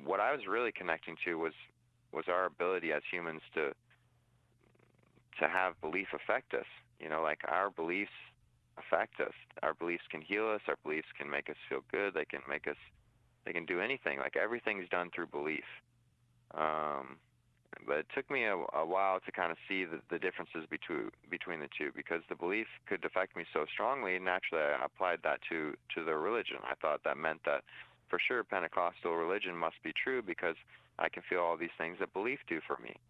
what I was really connecting to was our ability as humans to have belief affect us, you know, like our beliefs affect us. Our beliefs can heal us. Our beliefs can make us feel good. They can do anything. Like everything's done through belief. But it took me a while to kind of see the differences between the two, because the belief could affect me so strongly. Naturally, I applied that to the religion. I thought that meant that for sure Pentecostal religion must be true because I can feel all these things that belief do for me.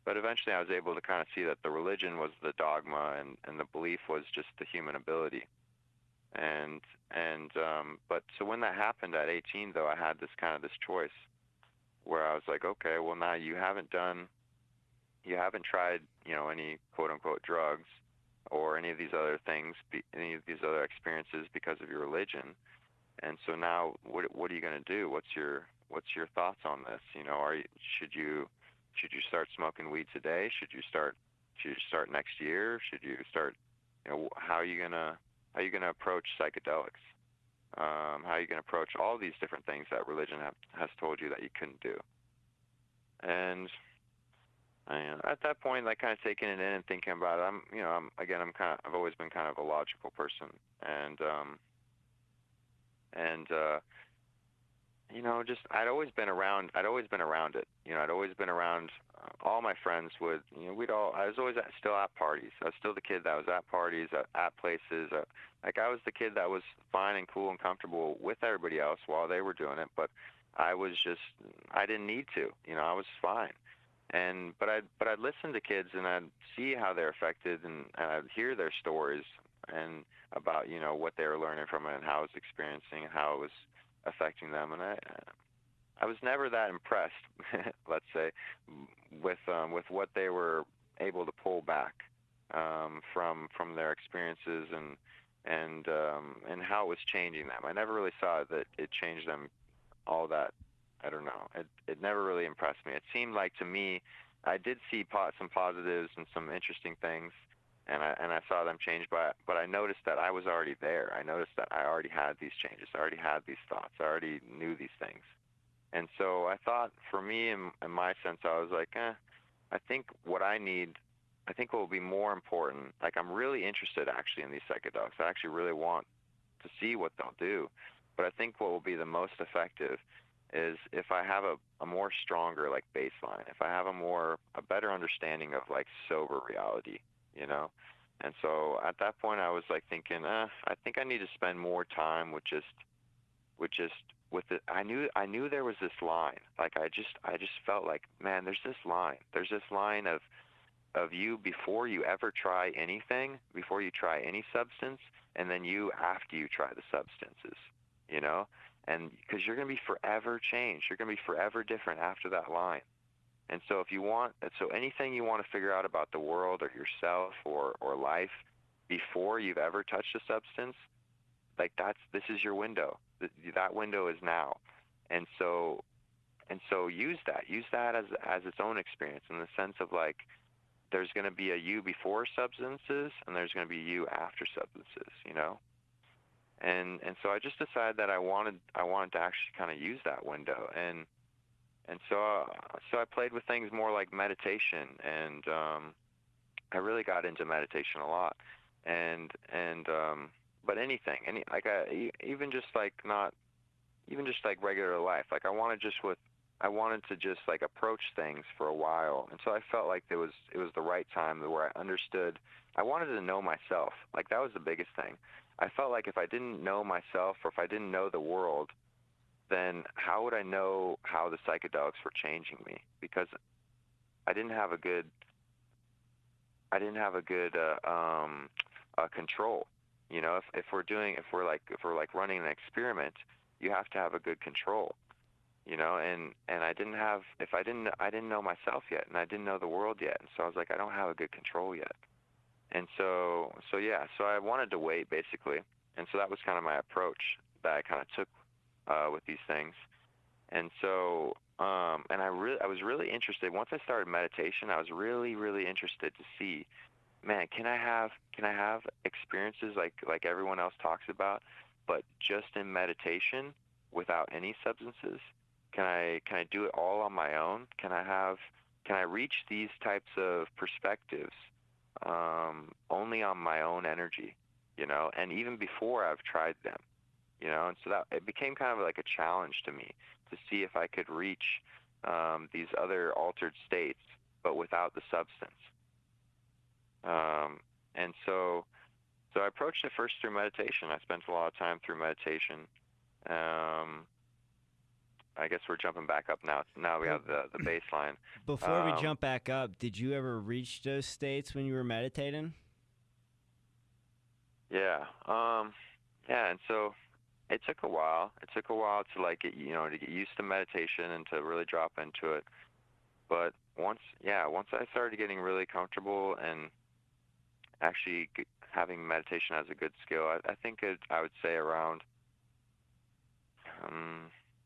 But eventually I was able to kind of see that the religion was the dogma and the belief was just the human ability. But so when that happened at 18, though, I had this choice where I was like, okay, well, now you haven't tried, you know, any quote unquote drugs or any of these other things, any of these other experiences because of your religion. And so now what are you going to do? What's your thoughts on this? You know, should you start smoking weed today? Should you start next year? Should you start, you know, how are you going to approach psychedelics? How are you going to approach all these different things that religion has told you that you couldn't do? And at that point, like kind of taking it in and thinking about it, I've always been kind of a logical person, and you know, just I'd always been around it. You know, I'd always been around. All my friends would, you know, I was always still at parties. I was still the kid that was at parties, at places. Like I was the kid that was fine and cool and comfortable with everybody else while they were doing it, but I didn't need to. You know, I was fine. But I'd listen to kids and I'd see how they're affected, and I'd hear their stories and about, you know, what they were learning from it and how it was experiencing and how it was affecting them. And I was never that impressed, let's say, with what they were able to pull back from their experiences and how it was changing them. I never really saw that it changed them all that. I don't know. It never really impressed me. It seemed like to me, I did see some positives and some interesting things, and I saw them change. But I noticed that I was already there. I noticed that I already had these changes. I already had these thoughts. I already knew these things. And so I thought, for me, in my sense, I was like, I think what I need, I think what will be more important, like I'm really interested actually in these psychedelics. I actually really want to see what they'll do. But I think what will be the most effective is if I have a more stronger like baseline, if I have a better understanding of like sober reality, you know. And so at that point I was like thinking, I think I need to spend more time with it. I knew there was this line. Like I just felt like, man, there's this line of you before you ever try anything, before you try any substance, and then you after you try the substances, you know. And because you're going to be forever changed, you're going to be forever different after that line. And so anything you want to figure out about the world or yourself or life before you've ever touched a substance, like this is your window. That window is now. And so use that as its own experience, in the sense of like, there's going to be a you before substances and there's going to be you after substances, you know. And so I just decided that I wanted to actually kind of use that window, and so I played with things more like meditation, and I really got into meditation a lot. but anything, even just like not even just like regular life. Like I wanted to just like approach things for a while, and so I felt like it was the right time where I understood. I wanted to know myself. Like that was the biggest thing. I felt like if I didn't know myself, or if I didn't know the world, then how would I know how the psychedelics were changing me? Because I didn't have a good control. You know, if we're like running an experiment, you have to have a good control. You know, and I didn't know myself yet, and I didn't know the world yet, and so I was like, I don't have a good control yet. And so I wanted to wait, basically, and so that was kind of my approach that I kind of took with these things. And so and I was really interested. Once I started meditation, I was really interested to see, man, can I have experiences like everyone else talks about, but just in meditation without any substances? Can I do it all on my own? Can I reach these types of perspectives only on my own energy, you know? And even before I've tried them, you know, and so that it became kind of like a challenge to me to see if I could reach these other altered states, but without the substance. And so I approached it first through meditation. I spent a lot of time through meditation. I guess we're jumping back up now. Now we have the baseline. Before we jump back up, did you ever reach those states when you were meditating? Yeah. Yeah, and so it took a while. It took a while to to get used to meditation and to really drop into it. But once I started getting really comfortable and actually having meditation as a good skill, I think I would say around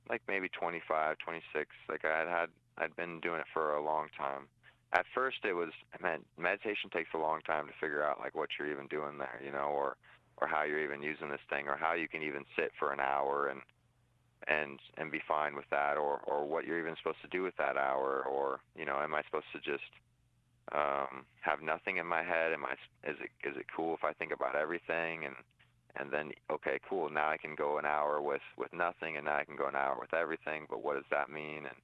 like maybe 25, 26. Like I'd been doing it for a long time. At first meditation takes a long time to figure out like what you're even doing there, you know, or how you're even using this thing, or how you can even sit for an hour and be fine with that, or what you're even supposed to do with that hour, or, you know, am I supposed to just have nothing in my head? Is it cool if I think about everything, and then, okay, cool, now I can go an hour with nothing, and now I can go an hour with everything, but what does that mean? And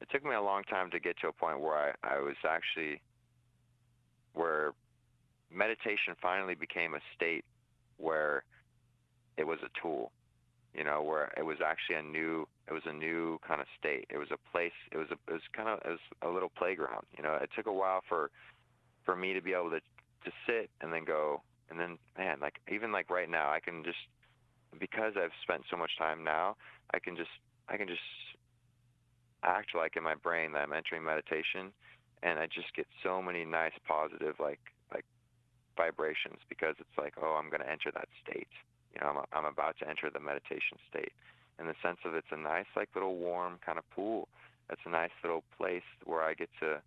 it took me a long time to get to a point where I was actually, where meditation finally became a state where it was a tool, you know, where it was actually a new kind of state. It was a place, it was a little playground, you know. It took a while for me to be able to sit and then go, and then, man, like even like right now, I can just, because I've spent so much time now, I can just act like in my brain that I'm entering meditation, and I just get so many nice positive like vibrations, because it's like, oh, I'm going to enter that state. You know, I'm about to enter the meditation state. In the sense of, it's a nice like little warm kind of pool. It's a nice little place where I get to,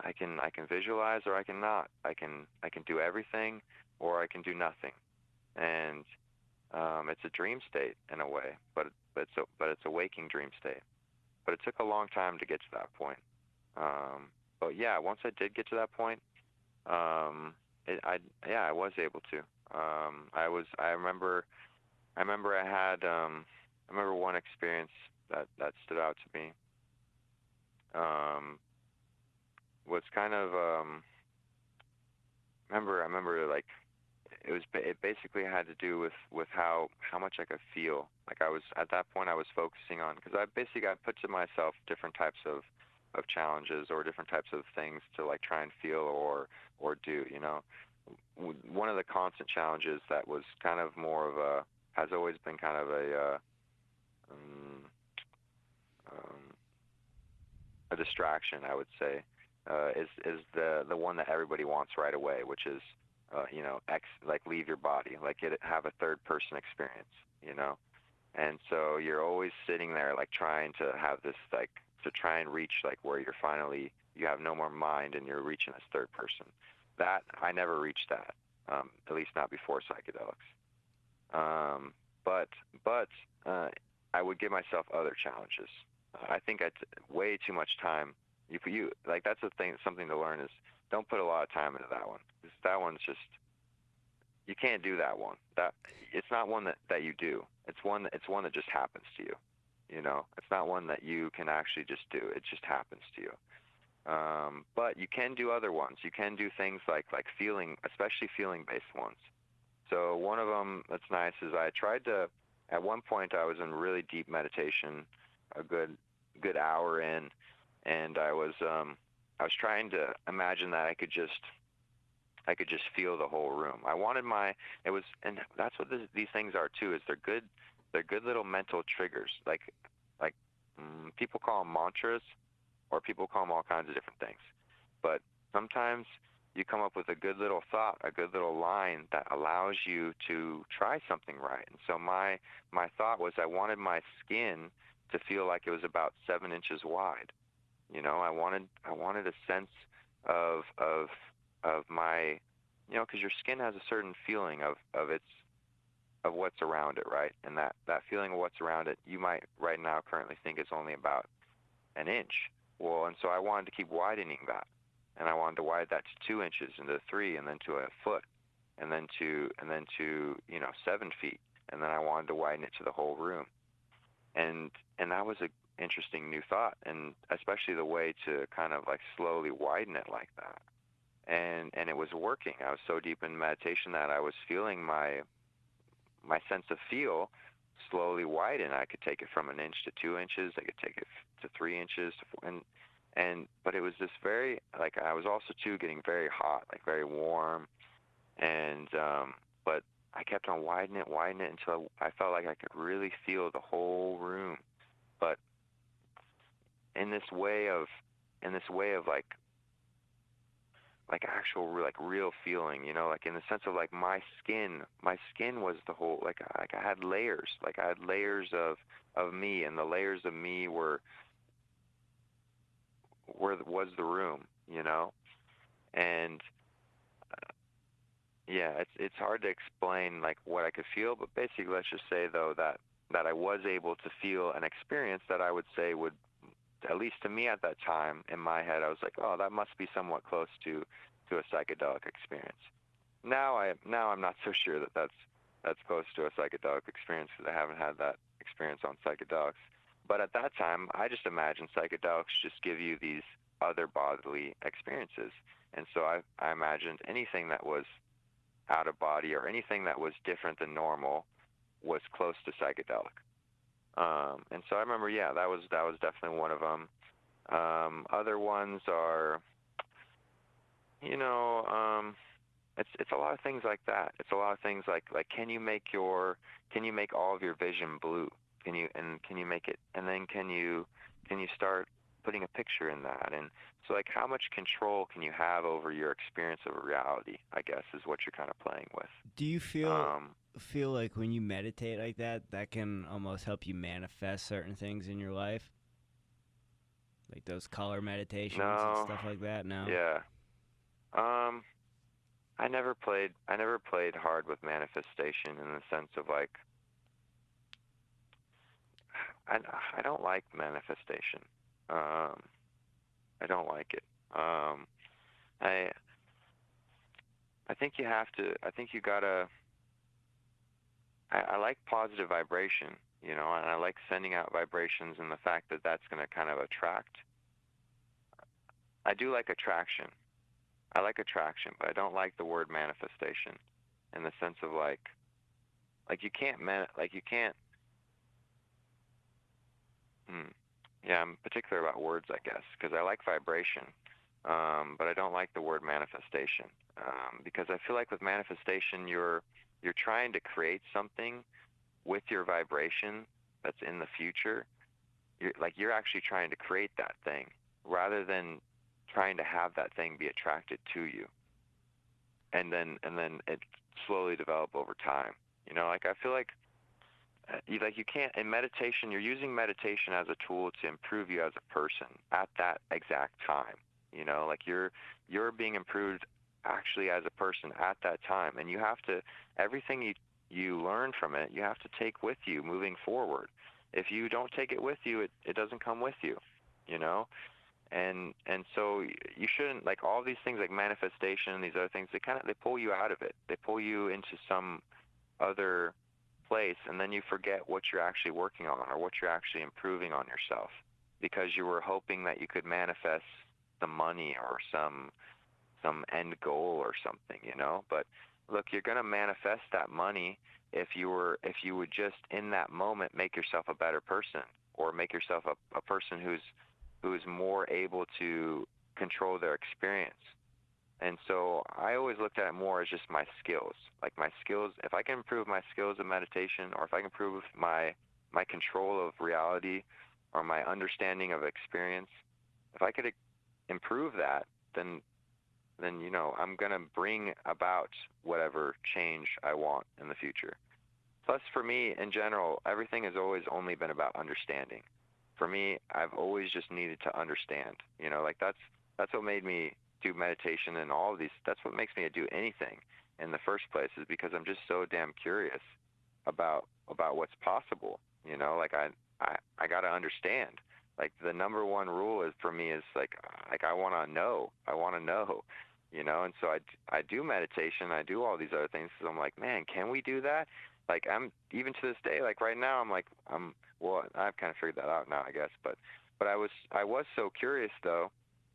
I can visualize, or I can not. I can do everything, or I can do nothing. And it's a dream state in a way, but it's a waking dream state. But it took a long time to get to that point. But yeah, once I did get to that point, I was able to. I remember one experience that stood out to me. Was kind of I remember like it basically had to do with how much I could feel. Like I was, at that point, I was focusing on, because I put to myself different types of challenges, or different types of things to like try and feel or do, you know. One of the constant challenges that was kind of more of has always been kind of a distraction, I would say, is the one that everybody wants right away, which is, you know, like leave your body, like have a third person experience, you know. And so you're always sitting there like trying to have this, like, to try and reach like where you have no more mind and you're reaching this third person. That I never reached that, at least not before psychedelics. But I would give myself other challenges. I think way too much time. If you like, that's the thing. Something to learn is, don't put a lot of time into that one. 'Cause that one's just, you can't do that one. That it's not one that you do. It's one that just happens to you. You know, it's not one that you can actually just do. It just happens to you. But you can do other ones. You can do things like feeling, especially feeling-based ones. So one of them that's nice is I tried to. At one point, I was in really deep meditation, a good hour in, and I was trying to imagine that I could just feel the whole room. I wanted and that's what these things are too. Is they're good little mental triggers. Like people call them mantras, or people call them all kinds of different things. But sometimes you come up with a good little thought, a good little line that allows you to try something right. And so my thought was I wanted my skin to feel like it was about 7 inches wide. You know, I wanted a sense of my, you know, because your skin has a certain feeling of what's around it, right? And that feeling of what's around it, you might right now currently think is only about an inch. Well, and so I wanted to keep widening that, and I wanted to widen that to 2 inches, and to 3, and then to a foot, and then to 7 feet, and then I wanted to widen it to the whole room, and that was a interesting new thought, and especially the way to kind of like slowly widen it like that, and it was working. I was so deep in meditation that I was feeling my sense of feel slowly widen. I could take it from an inch to 2 inches. I could take it to 3 inches to 4, but it was this very, like, I was also too getting very hot, like very warm, and but I kept on widening it until I felt like I could really feel the whole room, but in this way of like actual like real feeling, you know, like in the sense of like my skin was the whole, like I had layers of me, and the layers of me was the room, you know, and yeah, it's hard to explain like what I could feel, but basically let's just say though that I was able to feel an experience that I would say would, at least to me at that time, in my head, I was like, oh, that must be somewhat close to a psychedelic experience. Now I'm not so sure that that's close to a psychedelic experience, because I haven't had that experience on psychedelics. But at that time, I just imagined psychedelics just give you these other bodily experiences. And so I imagined anything that was out of body or anything that was different than normal was close to psychedelic. And so I remember, yeah, that was definitely one of them. Other ones are, you know, it's a lot of things like that. It's a lot of things like can you make all of your vision blue? Can you make it, and then can you start putting a picture in that? And so like how much control can you have over your experience of reality, I guess, is what you're kind of playing with. Do you feel like when you meditate like that can almost help you manifest certain things in your life? Like those color meditations and stuff like that? No. Yeah. I never played hard with manifestation in the sense of like I don't like manifestation. I don't like it. I think you have to. I think you gotta. I like positive vibration, you know, and I like sending out vibrations, and the fact that that's going to kind of attract. I do like attraction. I like attraction, but I don't like the word manifestation, in the sense of like you can't Yeah, I'm particular about words, I guess, because I like vibration, but I don't like the word manifestation, because I feel like with manifestation, you're trying to create something with your vibration that's in the future. You're actually trying to create that thing rather than trying to have that thing be attracted to you, and then it slowly develop over time. You know, like I feel like you can't, in meditation, you're using meditation as a tool to improve you as a person at that exact time. You know, like you're being improved actually as a person at that time, and you have to, everything you learn from it, you have to take with you moving forward. If you don't take it with you, it doesn't come with you, you know? And so you shouldn't, like, all these things like manifestation and these other things, they pull you out of it. They pull you into some other place, and then you forget what you're actually working on or what you're actually improving on yourself, because you were hoping that you could manifest the money or some end goal or something, you know. But look, you're going to manifest that money if you would just in that moment make yourself a better person, or make yourself a person who's more able to control their experience. And so I always looked at it more as just my skills. Like my skills, if I can improve my skills of meditation, or if I can improve my control of reality or my understanding of experience, if I could improve that, then you know, I'm going to bring about whatever change I want in the future. Plus, for me, in general, everything has always only been about understanding. For me, I've always just needed to understand. You know, like that's what made me do meditation and all of these. That's what makes me do anything in the first place, is because I'm just so damn curious about what's possible. You know, like I got to understand. Like the number one rule is for me is like I want to know. I want to know. You know, and so I do meditation, I do all these other things, because I'm like, man, can we do that? Like, I'm even to this day, like right now, well, I've kind of figured that out now, I guess, but I was so curious though,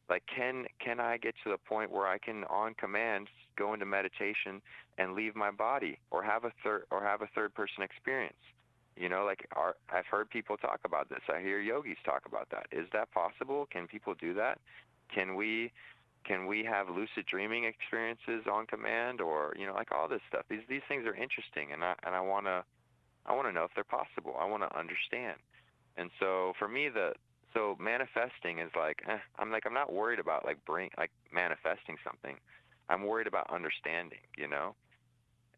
like, can I get to the point where I can on command go into meditation and leave my body, or have a third person experience? You know, like I've heard people talk about this. I hear yogis talk about that. Is that possible? Can people do that? Can we have lucid dreaming experiences on command, or, you know, like all this stuff? These things are interesting, and I want to know if they're possible. I want to understand. And so for me, so manifesting is like, I'm not worried about like manifesting something. I'm worried about understanding, you know?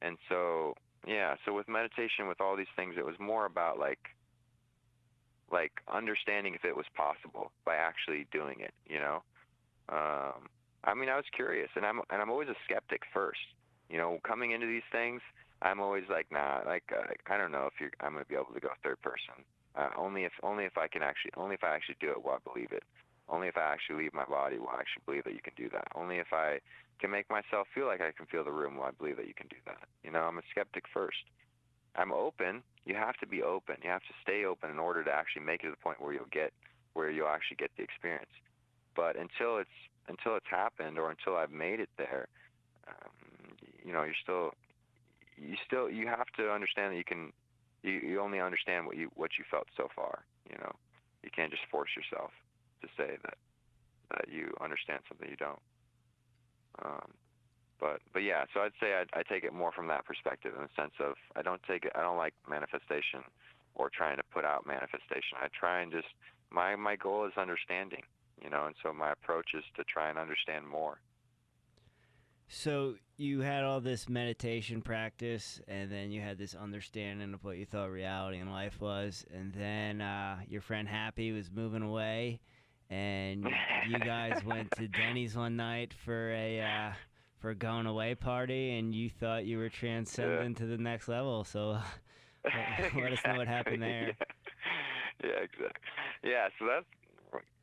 And so, yeah, so with meditation, with all these things, it was more about like understanding if it was possible by actually doing it, you know? I mean, I was curious, and I'm always a skeptic first. You know, coming into these things, I'm always like, nah, like I don't know if I'm gonna be able to go third person. Only if I actually do it, will I believe it. Only if I actually leave my body, will I actually believe that you can do that. Only if I can make myself feel like I can feel the room, will I believe that you can do that. You know, I'm a skeptic first. I'm open. You have to be open. You have to stay open in order to actually make it to the point where you'll actually get the experience. But until it's happened, or until I've made it there, you know, you have to understand that you only understand what you felt so far. You know, you can't just force yourself to say that you understand something you don't. But yeah, so I'd say I take it more from that perspective, in the sense of I don't like manifestation or trying to put out manifestation. I try and just my goal is understanding. You know, and so my approach is to try and understand more. So you had all this meditation practice, and then you had this understanding of what you thought reality and life was, and then your friend Happy was moving away, and you guys went to Denny's one night for a going away party, and you thought you were transcending to the next level. So let us know what happened there. Yeah, exactly. Yeah, so that's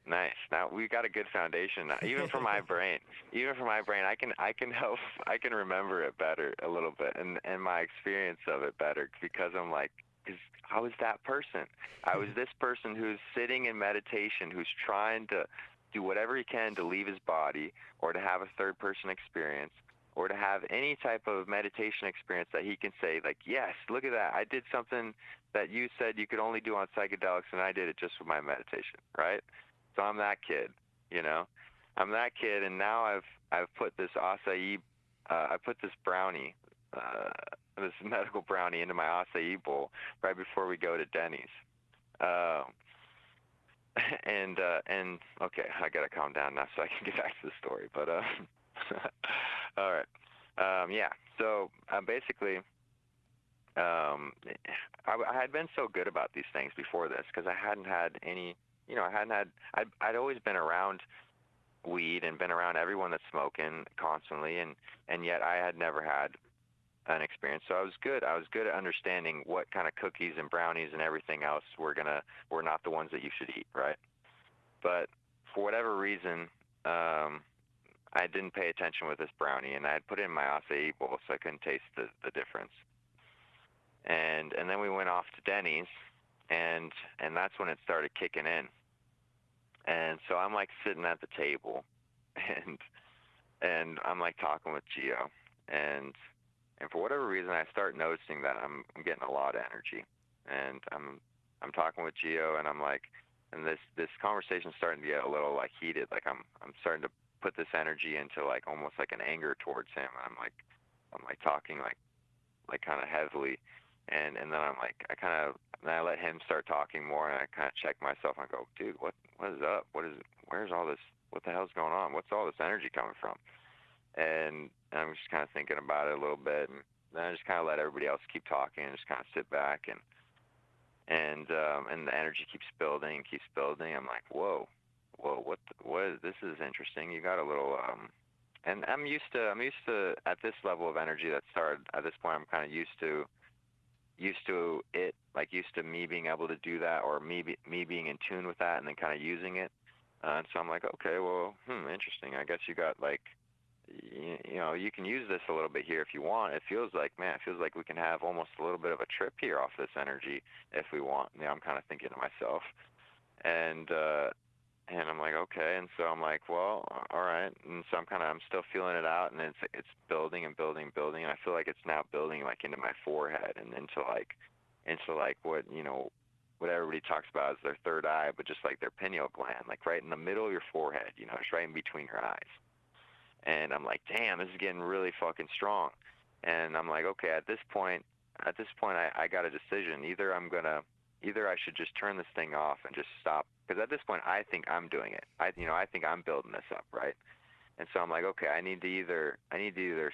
nice. Now we got a good foundation. Even for my brain, I can remember it better a little bit, and my experience of it better, because I'm like, because I was that person. I was this person who's sitting in meditation, who's trying to do whatever he can to leave his body, or to have a third person experience, or to have any type of meditation experience that he can say, like, yes, look at that. I did something that you said you could only do on psychedelics, and I did it just with my meditation, right? So I'm that kid, you know. I'm that kid, and now I've put this acai, I put this brownie, this medical brownie, into my acai bowl right before we go to Denny's. And okay, I gotta calm down now so I can get back to the story. But all right, yeah. So basically, I had been so good about these things before this, because I hadn't had any. You know, I'd always been around weed and been around everyone that's smoking constantly, and yet I had never had an experience. So I was good at understanding what kind of cookies and brownies and everything else were not the ones that you should eat, right? But for whatever reason, I didn't pay attention with this brownie, and I had put it in my acai bowl, so I couldn't taste the difference. And then we went off to Denny's, and that's when it started kicking in. And so I'm like sitting at the table, and I'm like talking with Gio, and for whatever reason I start noticing that I'm getting a lot of energy, and I'm talking with Gio, and I'm like, and this conversation's starting to get a little like heated, like I'm starting to put this energy into like almost like an anger towards him. I'm like talking like kind of heavily, and then I'm like I let him start talking more, and I kind of check myself and go, dude, what is up? Where's all this? What the hell's going on? What's all this energy coming from? And I'm just kind of thinking about it a little bit, and then I just kind of let everybody else keep talking and just kind of sit back, and the energy keeps building and keeps building. I'm like, whoa, what is this? Is interesting. You got a little and I'm used to at this level of energy that started at this point. I'm kind of used to it, like used to me being able to do that, or me being in tune with that, and then kind of using it. And so I'm like, okay, well, interesting. I guess you got like, you know, you can use this a little bit here if you want. It feels like we can have almost a little bit of a trip here off this energy if we want. You know, I'm kind of thinking to myself, and I'm like, okay. And so I'm like, well, all right. And so I'm still feeling it out, and it's building and building and building, and I feel like it's now building like into my forehead and into like what, you know, what everybody talks about as their third eye, but just like their pineal gland, like right in the middle of your forehead, you know, it's right in between your eyes. And I'm like, damn, this is getting really fucking strong. And I'm like, okay, at this point, I got a decision. Either I should just turn this thing off and just stop, because at this point, I think I'm doing it. I think I'm building this up, right? And so I'm like, okay, I need to either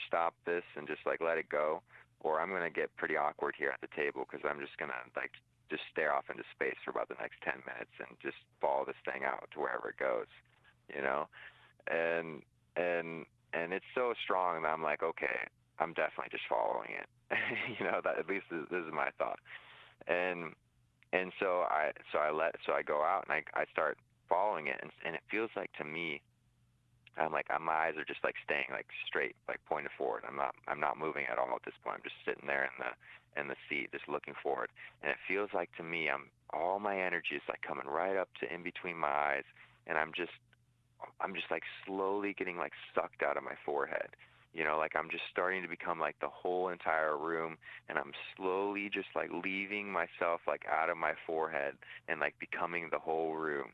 stop this and just like let it go, or I'm gonna get pretty awkward here at the table, because I'm just gonna like just stare off into space for about the next 10 minutes and just follow this thing out to wherever it goes, you know? And it's so strong that I'm like, okay, I'm definitely just following it. You know, that at least this is my thought. And so I go out and I start following it, and it feels like to me, my eyes are just like staying like straight, like pointed forward. I'm not moving at all at this point. I'm just sitting there in the seat, just looking forward. And it feels like to me, all my energy is like coming right up to in between my eyes, and I'm just like slowly getting like sucked out of my forehead. You know, like I'm just starting to become like the whole entire room, and I'm slowly just like leaving myself like out of my forehead and like becoming the whole room.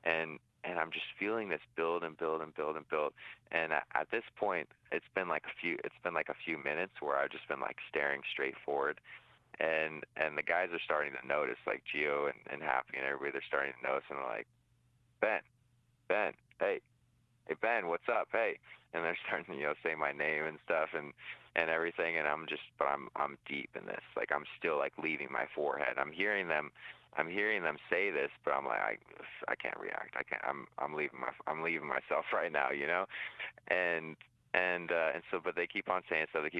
And I'm just feeling this build and build and build and build. And at this point, it's been like a few minutes where I've just been like staring straight forward. And the guys are starting to notice, like Gio and Happy and everybody, they're starting to notice, and they're like, Ben, hey Ben, what's up? Hey. And they're starting to, you know, say my name and stuff and everything, and I'm deep in this. Like I'm still like leaving my forehead. I'm hearing them say this, but I'm like, I can't react. I'm leaving myself right now, you know? And so, but they keep on saying stuff,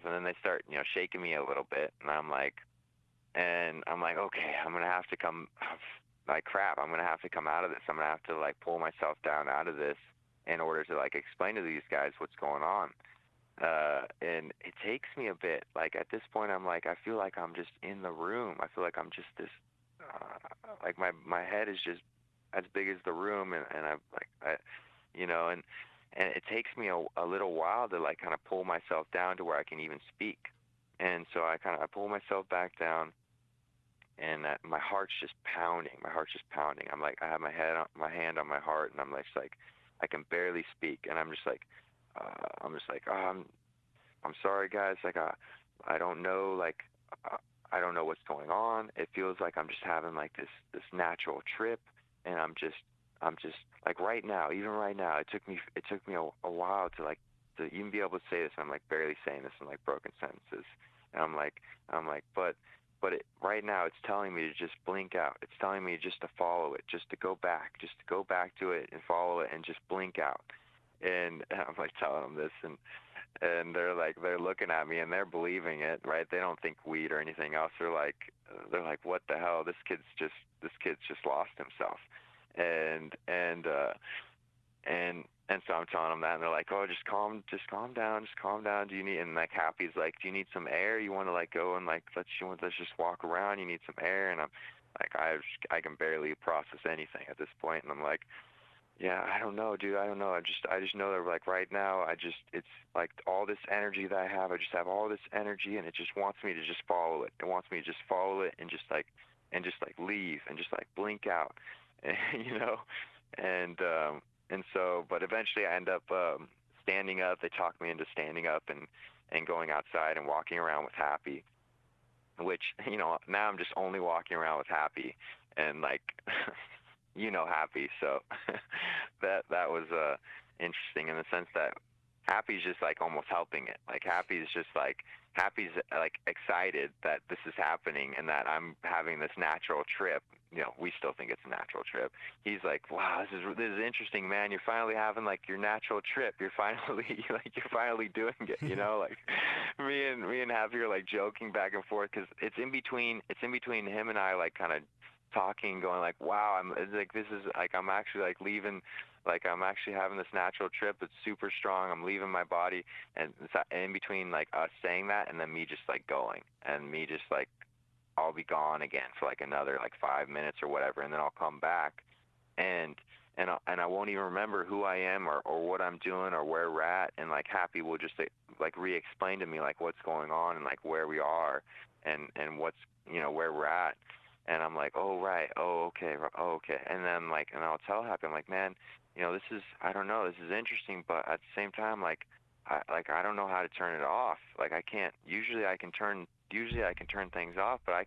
and then they start, you know, shaking me a little bit, and I'm like, okay, I'm gonna have to come, like crap, I'm gonna have to come out of this. I'm gonna have to like pull myself down out of this in order to like explain to these guys what's going on. And it takes me a bit. Like at this point, I'm like, I feel like I'm just in the room. I feel like I'm just this, like my head is just as big as the room, and you know, and it takes me a little while to like kind of pull myself down to where I can even speak. And so I pull myself back down, and my heart's just pounding. I'm like, I have my hand on my heart, and I'm like I can barely speak, and I'm just like, oh, I'm sorry, guys. Like, I don't know, like, I don't know what's going on. It feels like I'm just having like this natural trip, and I'm just like even right now, it took me a while to even be able to say this. And I'm like barely saying this in like broken sentences, and I'm like, but right now it's telling me to just blink out. It's telling me just to follow it, just to go back to it and follow it and just blink out. And I'm like telling them this, and they're looking at me and they're believing it, right? They don't think weed or anything else. They're like, what the hell? This kid's just lost himself. And so I'm telling them that, and they're like, oh, just calm down. Do you need, and like Happy's like, do you need some air? You want to like go and like, let's just walk around. You need some air. And I'm like, I can barely process anything at this point. And I'm like, yeah, I don't know, dude. I don't know. I just know that like right now, it's like all this energy that I have. I just have all this energy, and it just wants me to just follow it. It wants me to just follow it and just like leave and just like blink out, you know, and so, but eventually I end up standing up. They talk me into standing up and going outside and walking around with Happy, which, you know, now I'm just only walking around with Happy and like, you know, Happy. So that was interesting in the sense that Happy's just like almost helping it. Like Happy's like excited that this is happening and that I'm having this natural trip. You know, we still think it's a natural trip. He's like, wow, this is interesting, man. You're finally having like your natural trip. You're finally doing it. You know, like me and Happy are like joking back and forth because it's in between him and I, like kind of talking, going like, wow, I'm actually like leaving. Like I'm actually having this natural trip. It's super strong. I'm leaving my body, and it's in between like us saying that and then me just like going, and me just like, I'll be gone again for like another like 5 minutes or whatever, and then I'll come back, and I won't even remember who I am or what I'm doing or where we're at, and like Happy will just like re-explain to me like what's going on and like where we are, and what's, you know, where we're at. And I'm like, oh, right. Oh, okay. Oh, okay. And then like, and I'll tell Happy, I'm like, man, you know, I don't know, this is interesting, but at the same time, like I don't know how to turn it off. Like I can't, usually I can turn things off, but I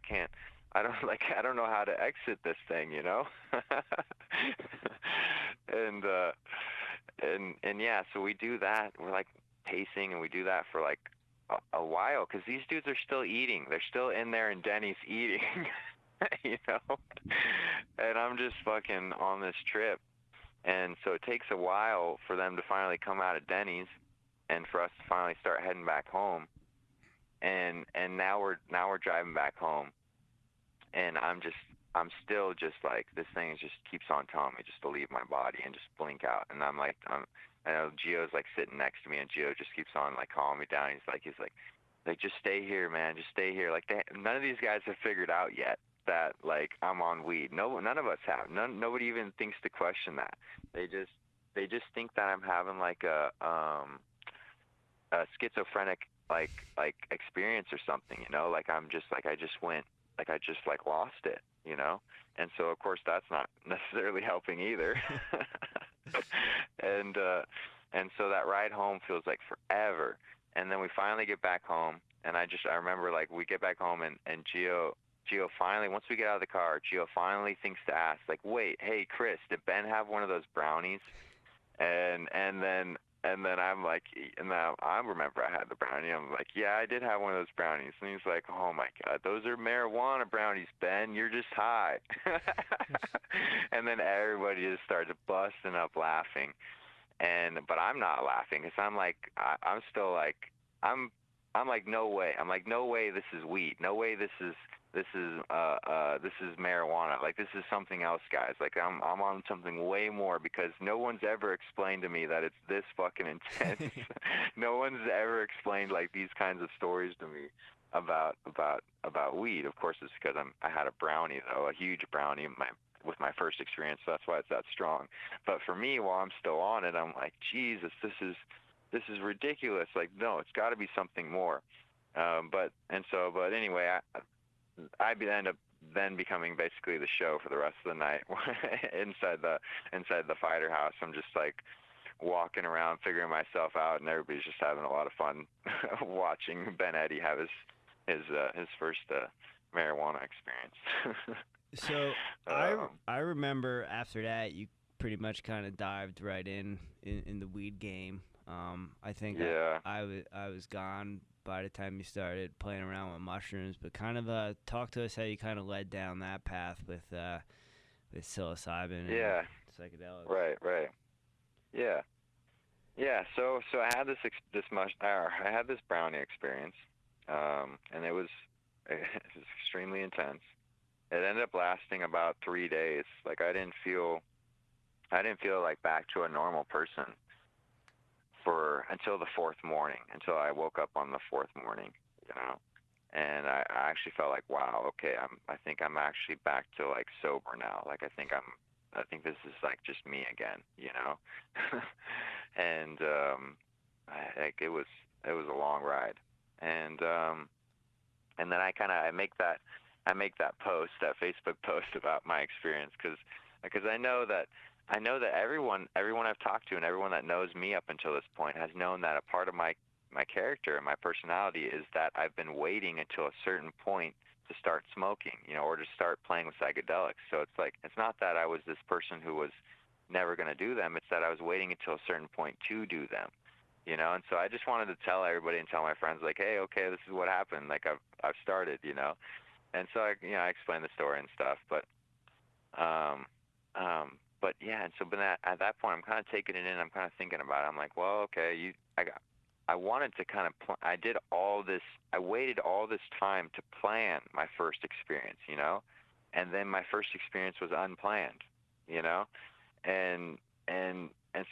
don't know how to exit this thing, you know? and yeah, so we do that. We're like pacing, and we do that for like a while, because these dudes are still eating. They're still in there in Denny's eating. You know, and I'm just fucking on this trip, and so it takes a while for them to finally come out of Denny's, and for us to finally start heading back home, and now we're driving back home, and I'm still just like, this thing just keeps on telling me just to leave my body and just blink out, and I know Gio's like sitting next to me, and Gio just keeps on like calming me down. He's like just stay here, man, just stay here. Like none of these guys have figured out yet that like I'm on weed. No, none of us have. Nobody even thinks to question that. They just think that I'm having like a schizophrenic like experience or something, you know, like I just like lost it, you know. And so of course that's not necessarily helping either. and so that ride home feels like forever. And then we finally get back home, and I remember like we get back home, and Gio finally, once we get out of the car, Gio finally thinks to ask, like, wait, hey, Chris, did Ben have one of those brownies? And then I'm like, and now I remember I had the brownie. I'm like, yeah, I did have one of those brownies. And he's like, oh my God, those are marijuana brownies, Ben. You're just high. And then everybody just started busting up laughing. But I'm not laughing, because I'm like, I'm still like, I'm like, no way. I'm like, no way this is weed. No way this is marijuana. Like, this is something else, guys. Like, I'm on something way more, because no one's ever explained to me that it's this fucking intense. No one's ever explained like these kinds of stories to me about weed. Of course, it's because I had a brownie, though, a huge brownie with my first experience, so that's why it's that strong. But for me, while I'm still on it, I'm like, Jesus, this is ridiculous. Like, no, it's got to be something more. But anyway, I end up then becoming basically the show for the rest of the night inside the fighter house. I'm just like walking around, figuring myself out, and everybody's just having a lot of fun watching Ben Eddy have his first marijuana experience. So I remember after that you pretty much kind of dived right in the weed game. I think I was gone by the time you started playing around with mushrooms, but kind of talk to us how you kind of led down that path with psilocybin and psychedelics. Right. Yeah. So I had I had this brownie experience, and it was extremely intense. It ended up lasting about 3 days. Like, I didn't feel I didn't feel like back to a normal person until the fourth morning, until I woke up on the fourth morning, you know. And I actually felt like, wow, okay, I think I'm actually back to like sober now. Like I think this is like just me again, you know. And it was a long ride. And then I make that post, that Facebook post about my experience, because I know that everyone I've talked to and everyone that knows me up until this point has known that a part of my character and my personality is that I've been waiting until a certain point to start smoking, you know, or to start playing with psychedelics. So it's like, it's not that I was this person who was never going to do them. It's that I was waiting until a certain point to do them, you know. And so I just wanted to tell everybody and tell my friends, like, hey, okay, this is what happened. Like I've started, you know. And so I explained the story and stuff, but yeah. And so, but at that point, I'm kind of taking it in. I'm kind of thinking about it. I'm like, well, okay, I wanted to kind of, I waited all this time to plan my first experience, you know, and then my first experience was unplanned, you know, and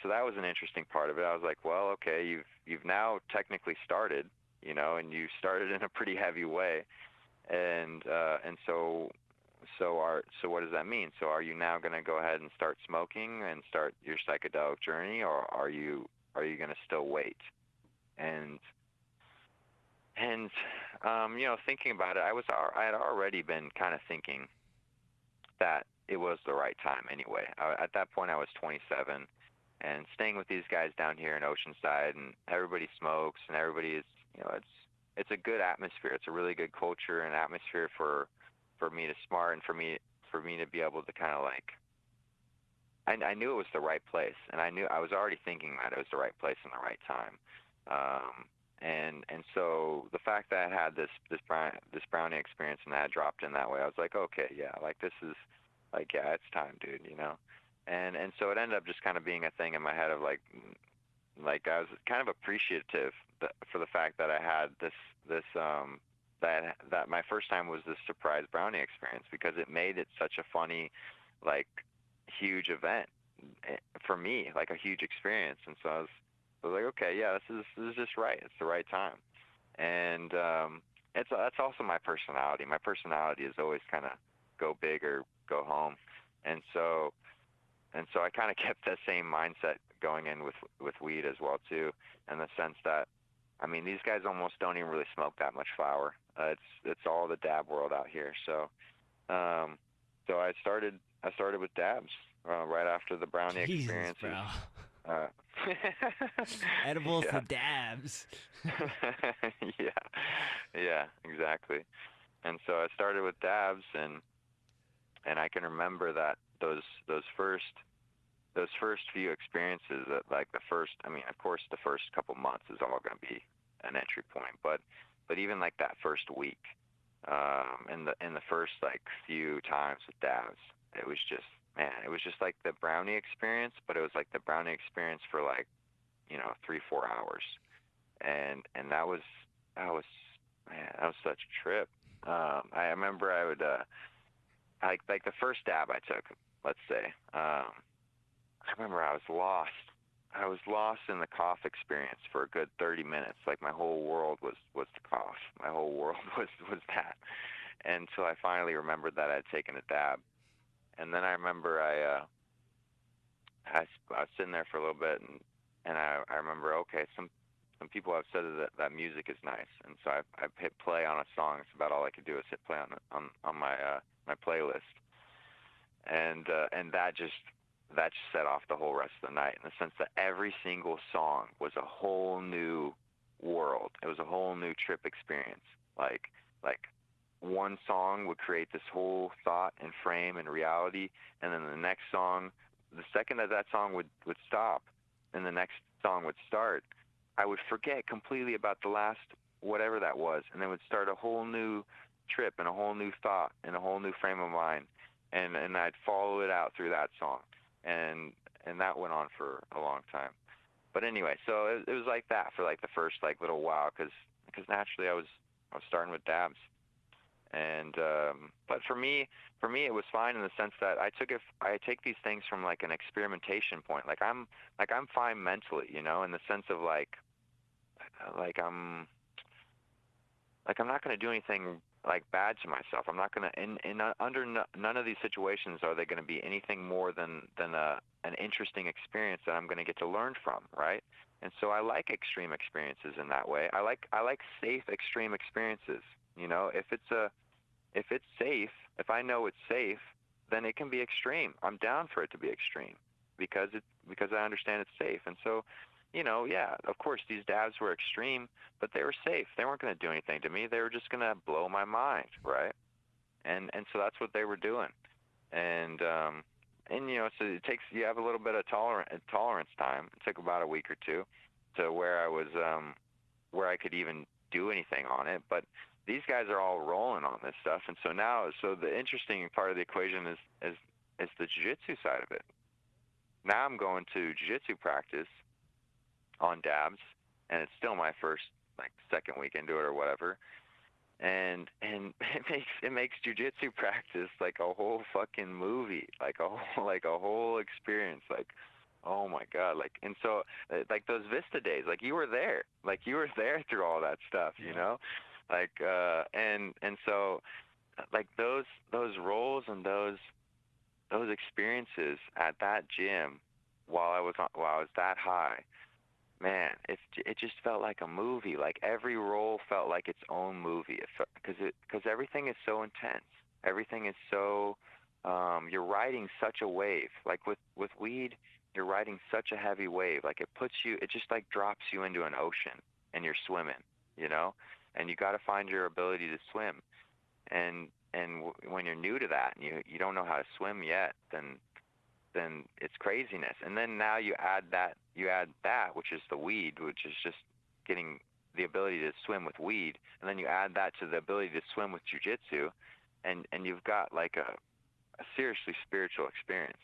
so that was an interesting part of it. I was like, well, okay, you've now technically started, you know, and you started in a pretty heavy way, and so what does that mean? So are you now going to go ahead and start smoking and start your psychedelic journey, or are you going to still wait? And you know, thinking about it, I had already been kind of thinking that it was the right time anyway. At that point, I was 27, and staying with these guys down here in Oceanside, and everybody smokes, and everybody is, you know, it's a good atmosphere. It's a really good culture and atmosphere for me to smart, and for me to be able to kind of like, I knew it was the right place, and I was already thinking that it was the right place and the right time. And so the fact that I had this brownie experience and that I dropped in that way, I was like, okay, yeah, like this is like, yeah, it's time, dude, you know. And so it ended up just kind of being a thing in my head of like I was kind of appreciative for the fact that I had that my first time was this surprise brownie experience, because it made it such a funny, like, huge event for me, like a huge experience. And so I was like, okay, yeah, this is just right. It's the right time. And that's also my personality. My personality is always kind of go big or go home. And so I kind of kept that same mindset going in with weed as well too, in the sense that, I mean, these guys almost don't even really smoke that much flower. It's all the dab world out here. So I started with dabs right after the brownie Jesus, experience. bro. Uh, Edibles to dabs. yeah, exactly. And so I started with dabs, and I can remember that those first few experiences, that like the first, I mean, of course, the first couple months is all going to be an entry point, but even like that first week, in the first like few times with dabs, it was just, man, it was just like the brownie experience, but it was like the brownie experience for like, you know, 3-4 hours, and that was such a trip. I remember I would like the first dab I took, let's say, I remember I was lost. I was lost in the cough experience for a good 30 minutes. Like my whole world was the cough. My whole world was that. And so I finally remembered that I'd taken a dab. And then I remember I was sitting there for a little bit, and I remember, okay, some people have said that music is nice, and so I hit play on a song. It's about all I could do is hit play on my playlist, and that just set off the whole rest of the night, in the sense that every single song was a whole new world. It was a whole new trip experience. Like one song would create this whole thought and frame and reality, and then the next song, the second that song would stop and the next song would start, I would forget completely about the last whatever that was, and then would start a whole new trip and a whole new thought and a whole new frame of mind, and I'd follow it out through that song, and that went on for a long time. But anyway, so it was like that for like the first like little while, because naturally I was starting with dabs, And but for me, it was fine in the sense that I take these things from like an experimentation point. Like I'm fine mentally, you know, in the sense of like I'm not going to do anything like bad to myself. I'm not going to none of these situations are they going to be anything more than an interesting experience that I'm going to get to learn from, right? And so I like extreme experiences in that way. I like safe extreme experiences. You know, if it's safe, if I know it's safe, then it can be extreme. I'm down for it to be extreme because I understand it's safe. And so, you know, yeah, of course these dabs were extreme, but they were safe. They weren't going to do anything to me. They were just going to blow my mind, right? And so that's what they were doing. And you know, so you have a little bit of tolerance time. It took about a week or two to where I was where I could even do anything on it, but these guys are all rolling on this stuff. And so now, the interesting part of the equation is the jiu-jitsu side of it. Now I'm going to jiu-jitsu practice on dabs, and it's still my first, like, second week into it or whatever. And it makes jiu-jitsu practice like a whole fucking movie, like a whole experience, like, oh my God, like, and so like those Vista days, like you were there through all that stuff, you know, like and so like those roles and those experiences at that gym while I was that high, man, it just felt like a movie. Like every role felt like its own movie. Because everything is so intense. Everything is so you're riding such a wave. Like with weed, you're riding such a heavy wave. Like it just like drops you into an ocean and you're swimming, you know? And you got to find your ability to swim. And when you're new to that and you don't know how to swim yet, then it's craziness. And then now you add that, which is the weed, which is just getting the ability to swim with weed, and then you add that to the ability to swim with jiu-jitsu, and you've got like a seriously spiritual experience.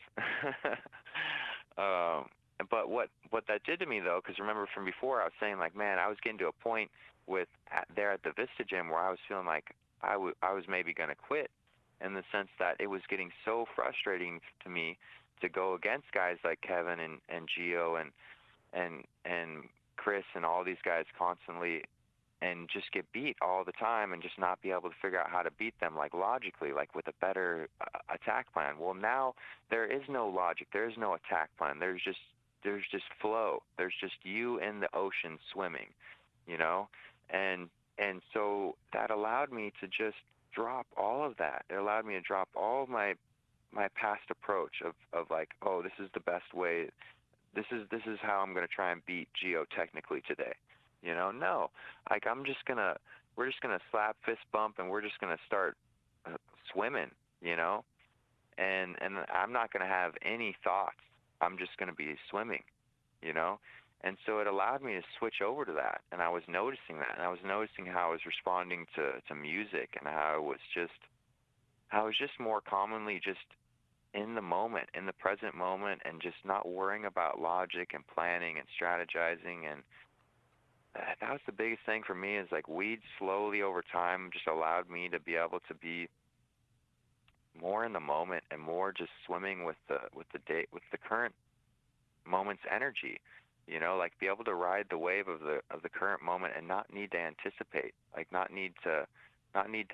But what that did to me, though, because remember from before I was saying, like, man, I was getting to a point there at the Vista gym where I was feeling like I was maybe going to quit, in the sense that it was getting so frustrating to me to go against guys like Kevin and Gio and Chris and all these guys constantly, and just get beat all the time and just not be able to figure out how to beat them, like logically, like with a better attack plan. Well, now there is no logic. There is no attack plan. There's just flow. There's just you in the ocean swimming, you know? And so that allowed me to just drop all of that. It allowed me to drop all of my past approach of like, oh, this is the best way. This is how I'm going to try and beat Gio technically today. You know, no, like we're just going to slap, fist bump, and we're just going to start swimming, you know, and I'm not going to have any thoughts. I'm just going to be swimming, you know. And so it allowed me to switch over to that, and I was noticing that, and I was noticing how I was responding to music, and how I was just more commonly just in the moment, in the present moment, and just not worrying about logic and planning and strategizing. And that was the biggest thing for me, is like weed slowly over time just allowed me to be able to be more in the moment and more just swimming with the current moment's energy. You know, like be able to ride the wave of the current moment and not need to anticipate, like not need to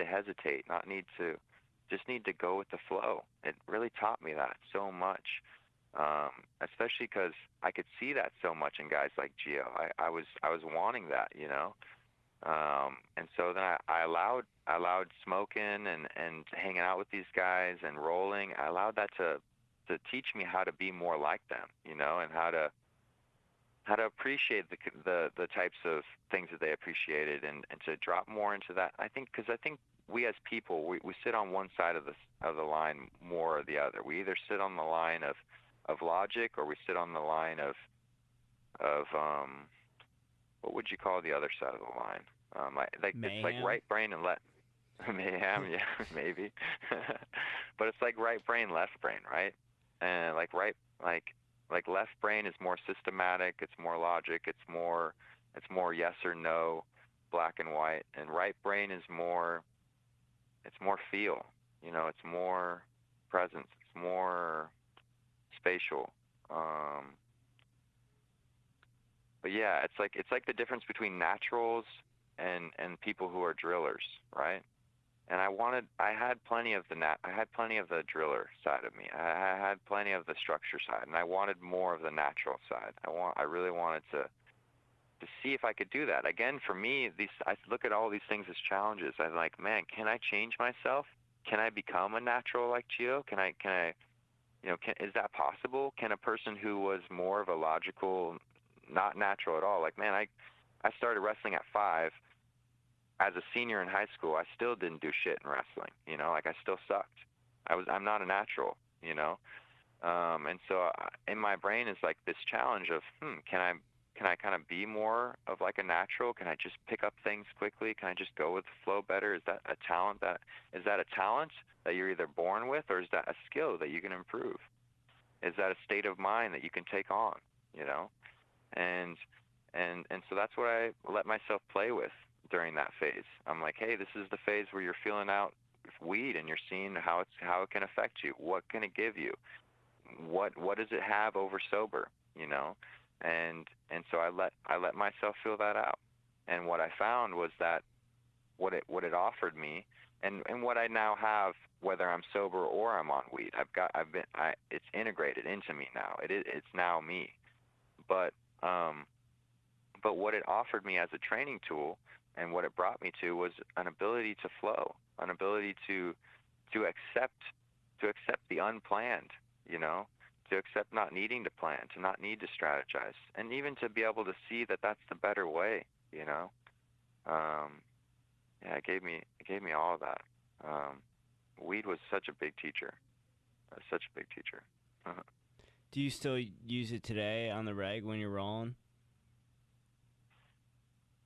hesitate, just need to go with the flow. It really taught me that so much, especially because I could see that so much in guys like Gio. I was wanting that, you know, and so then I allowed smoking and hanging out with these guys and rolling. I allowed that to teach me how to be more like them, you know, and how to appreciate the types of things that they appreciated, and to drop more into that. I think we as people, we sit on one side of the line more or the other. We either sit on the line of logic, or we sit on the line of what would you call the other side of the line? It's like right brain and left mayhem, yeah, maybe. But it's like right brain, left brain, right? And like left brain is more systematic, it's more logic, it's more yes or no, black and white, and right brain is more more feel. You know, it's more presence. It's more spatial. But yeah, it's like the difference between naturals and people who are drillers, right? And I had plenty of the driller side of me. I had plenty of the structure side, and I wanted more of the natural side. I really wanted to see if I could do that. Again, for me, I look at all these things as challenges. I'm like, man, can I change myself? Can I become a natural like Gio? Can I, is that possible? Can a person who was more of a logical, not natural at all, like, man, I started wrestling at 5. As a senior in high school, I still didn't do shit in wrestling. You know, like I still sucked. I'm not a natural. You know, and so in my brain is like this challenge of, can I kind of be more of like a natural? Can I just pick up things quickly? Can I just go with the flow better? Is that a talent that you're either born with, or is that a skill that you can improve? Is that a state of mind that you can take on? You know, and so that's what I let myself play with during that phase. I'm like, hey, this is the phase where you're feeling out weed and you're seeing how it can affect you. What can it give you? What does it have over sober? You know, and so I let myself feel that out. And what I found was that what it offered me, and what I now have, whether I'm sober or I'm on weed, it's integrated into me now. It's now me. But what it offered me as a training tool, and what it brought me to, was an ability to flow, an ability to accept the unplanned, you know, to accept not needing to plan, to not need to strategize, and even to be able to see that that's the better way, you know. Yeah, it gave me all of that. Weed was such a big teacher, such a big teacher. Do you still use it today on the reg when you're rolling?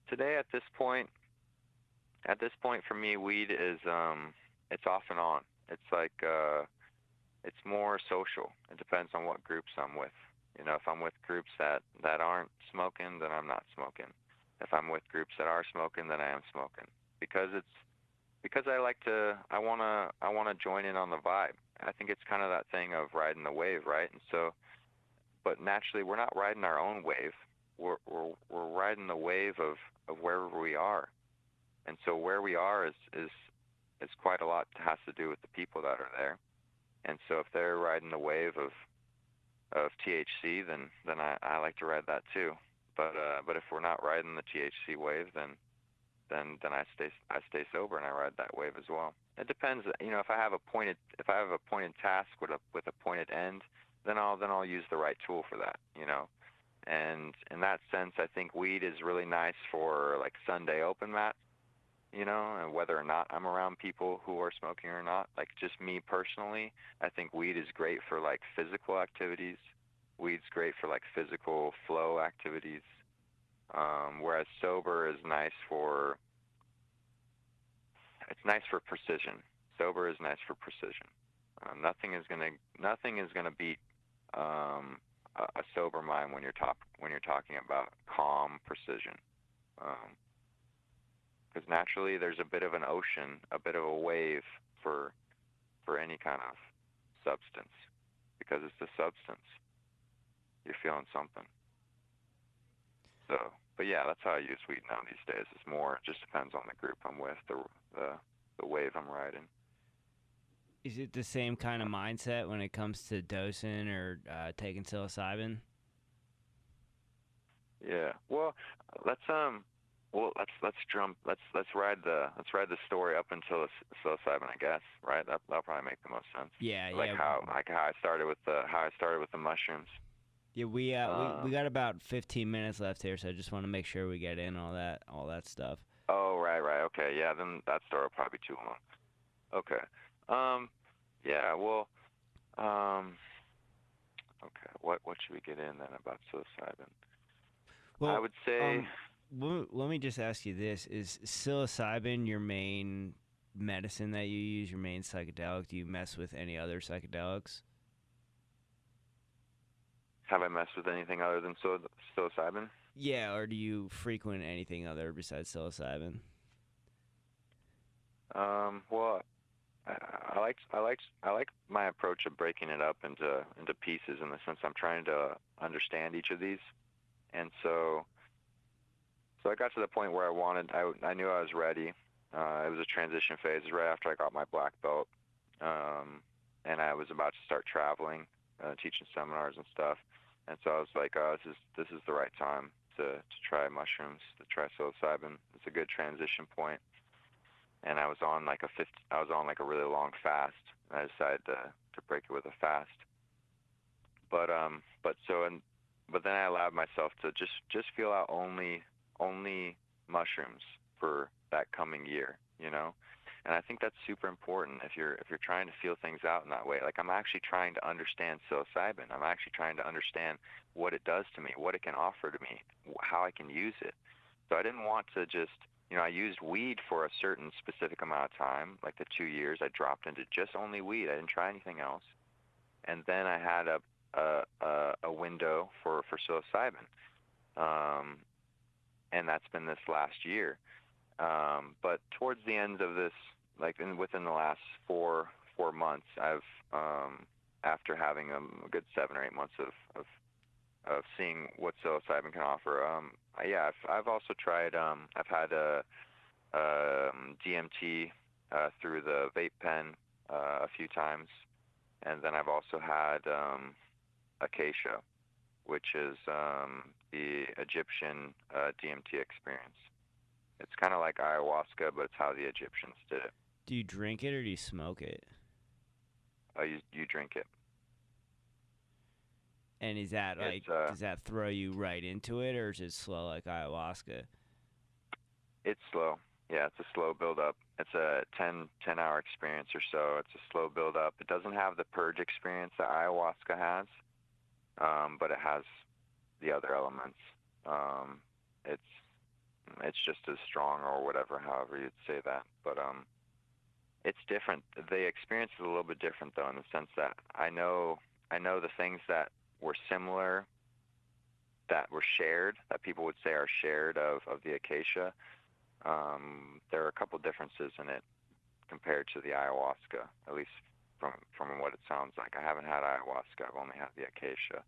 Today, at this point for me, weed is it's off and on. It's like it's more social. It depends on what groups I'm with. You know, if I'm with groups that aren't smoking, then I'm not smoking. If I'm with groups that are smoking, then I am smoking. Because I wanna join in on the vibe. I think it's kind of that thing of riding the wave, right? And so, but naturally, we're not riding our own wave. We're riding the wave of wherever we are, and so where we are is quite a lot has to do with the people that are there. And so if they're riding the wave of THC, then I like to ride that too. But if we're not riding the THC wave, then I stay sober and I ride that wave as well. It depends, you know. If I have a pointed task with a pointed end, then I'll use the right tool for that, you know. And in that sense, I think weed is really nice for like Sunday open mat, you know, and whether or not I'm around people who are smoking or not. Like just me personally, I think weed is great for like physical activities. Weed's great for like physical flow activities. Whereas sober is nice for precision. Sober is nice for precision. Nothing is gonna beat a sober mind when you're talking about calm precision. Because naturally, there's a bit of an ocean, a bit of a wave for any kind of substance, because it's the substance. You're feeling something. So, but yeah, that's how I use weed now these days. It's more, it just depends on the group I'm with, the wave I'm riding. Is it the same kind of mindset when it comes to dosing or taking psilocybin? Yeah. Well, let's ride the story up until psilocybin, I guess. Right? That'll probably make the most sense. Yeah. How I started with the mushrooms. Yeah, we got about 15 minutes left here, so I just want to make sure we get in all that stuff. Oh, right. Okay. Yeah, then that story will probably be too long. Okay. Yeah, well, okay, what should we get in then about psilocybin? Well, I would say... let me just ask you this. Is psilocybin your main medicine that you use, your main psychedelic? Do you mess with any other psychedelics? Have I messed with anything other than psilocybin? Yeah, or do you frequent anything other besides psilocybin? Well, I like my approach of breaking it up into pieces in the sense I'm trying to understand each of these, and so I got to the point where I knew I was ready. It was a transition phase right after I got my black belt, and I was about to start traveling, teaching seminars and stuff, and so I was like, oh, this is the right time to try mushrooms, to try psilocybin. It's a good transition point. And I was on like a really long fast. And I decided to break it with a fast. But then I allowed myself to just feel out only mushrooms for that coming year, you know? And I think that's super important if you're trying to feel things out in that way. Like, I'm actually trying to understand psilocybin. I'm actually trying to understand what it does to me, what it can offer to me, how I can use it. So I didn't want to just, I used weed for a certain specific amount of time, like the 2 years. I dropped into just only weed. I didn't try anything else. And then I had a window for psilocybin, and that's been this last year. But towards the end of this, within the last four months, I've after having a good 7 or 8 months of seeing what psilocybin can offer. I've also tried. I've had DMT through the vape pen a few times, and then I've also had acacia, which is the Egyptian DMT experience. It's kind of like ayahuasca, but it's how the Egyptians did it. Do you drink it or do you smoke it? You drink it. And is that does that throw you right into it, or is it slow like ayahuasca? It's slow. Yeah, it's a slow build up. It's a 10-hour experience or so. It's a slow build up. It doesn't have the purge experience that ayahuasca has, but it has the other elements. It's just as strong or whatever, however you'd say that. But it's different. The experience is a little bit different though, in the sense that I know the things that were similar, that were shared, that people would say are shared of the acacia. There are a couple differences in it compared to the ayahuasca, at least from what it sounds like. I haven't had ayahuasca. I've only had the acacia.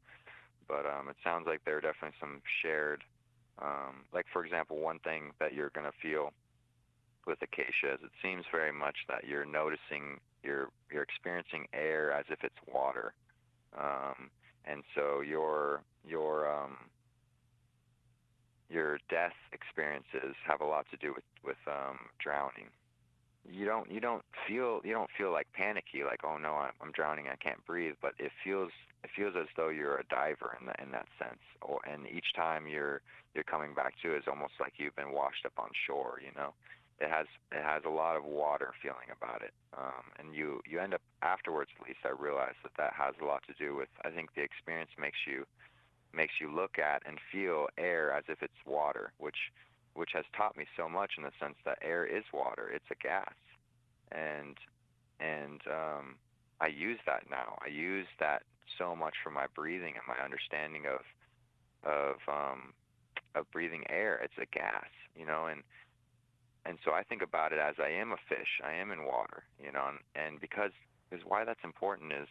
But it sounds like there are definitely some shared, like, for example, one thing that you're going to feel with acacia is it seems very much that you're noticing, you're experiencing air as if it's water. And so your death experiences have a lot to do with drowning. You don't feel like panicky, like, oh no, I'm drowning, I can't breathe, but it feels as though you're a diver in that sense. And each time you're coming back to it, it's almost like you've been washed up on shore. It has a lot of water feeling about it. And you end up afterwards, at least I realized that has a lot to do with, I think the experience makes you look at and feel air as if it's water, which has taught me so much in the sense that air is water. It's a gas. And I use that now. I use that so much for my breathing and my understanding of breathing air. It's a gas, and so I think about it as I am a fish. I am in water, and because why that's important is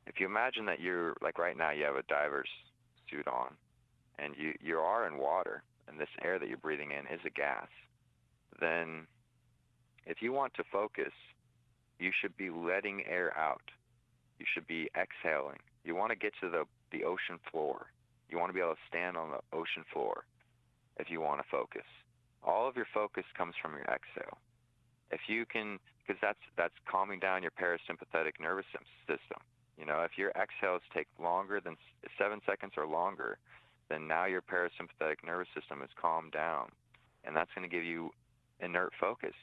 if you imagine that you're, like right now, you have a diver's suit on, and you are in water, and this air that you're breathing in is a gas, then if you want to focus, you should be letting air out. You should be exhaling. You want to get to the ocean floor. You want to be able to stand on the ocean floor if you want to focus. All of your focus comes from your exhale. If you can, because that's calming down your parasympathetic nervous system. If your exhales take longer than 7 seconds or longer, then now your parasympathetic nervous system is calmed down, and that's going to give you inert focus.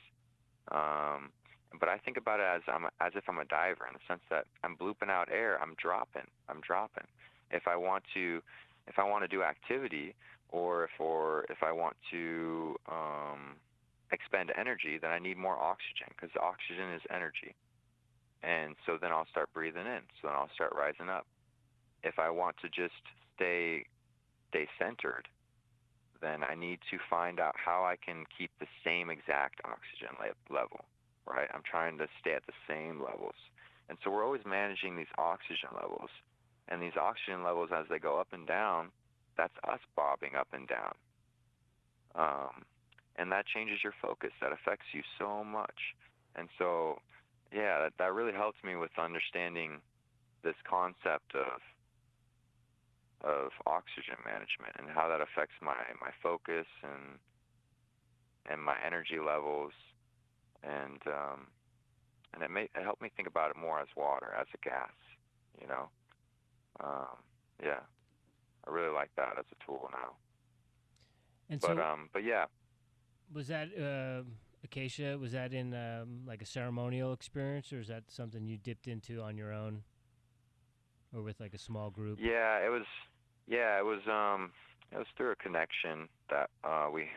But I think about it as if I'm a diver, in the sense that I'm blooping out air. I'm dropping. If I want to do activity, or if I want to expend energy, then I need more oxygen, because oxygen is energy. And so then I'll start breathing in. So then I'll start rising up. If I want to just stay centered, then I need to find out how I can keep the same exact oxygen level, right? I'm trying to stay at the same levels. And so we're always managing these oxygen levels. And these oxygen levels, as they go up and down, that's us bobbing up and down. And that changes your focus. That affects you so much. And so, yeah, that really helped me with understanding this concept of oxygen management and how that affects my focus and my energy levels, and it helped me think about it more as water, as a gas, you know. Yeah, I really like that as a tool now. And But yeah. Was that Acacia? Was that in like a ceremonial experience, or is that something you dipped into on your own, or with like a small group? Yeah, it was. Yeah, it was through a connection that we.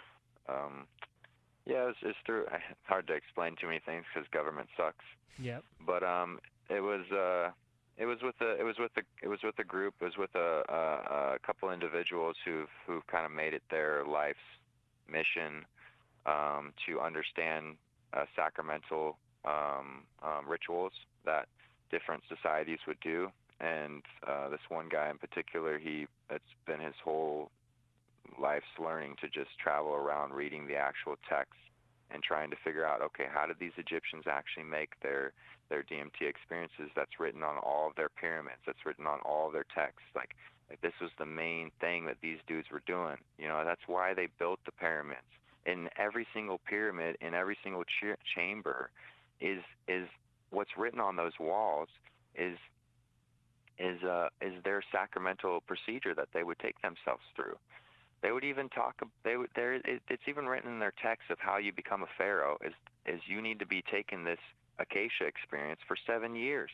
Yeah, it's through. It's hard to explain too many things because government sucks. Yep. But it was with a group. It was with a couple individuals who've kind of made it their life's mission to understand sacramental rituals that different societies would do. And this one guy in particular, it's been his whole life's learning to just travel around reading the actual text and trying to figure out, okay, how did these Egyptians actually make their DMT experiences? That's written on all of their pyramids. That's written on all of their texts. Like this was the main thing that these dudes were doing. You know, that's why they built the pyramids. In every single pyramid, in every single chamber, is what's written on those walls is their sacramental procedure that they would take themselves through. They would even talk. It's even written in their text of how you become a pharaoh. Is you need to be taking this Acacia experience for 7 years.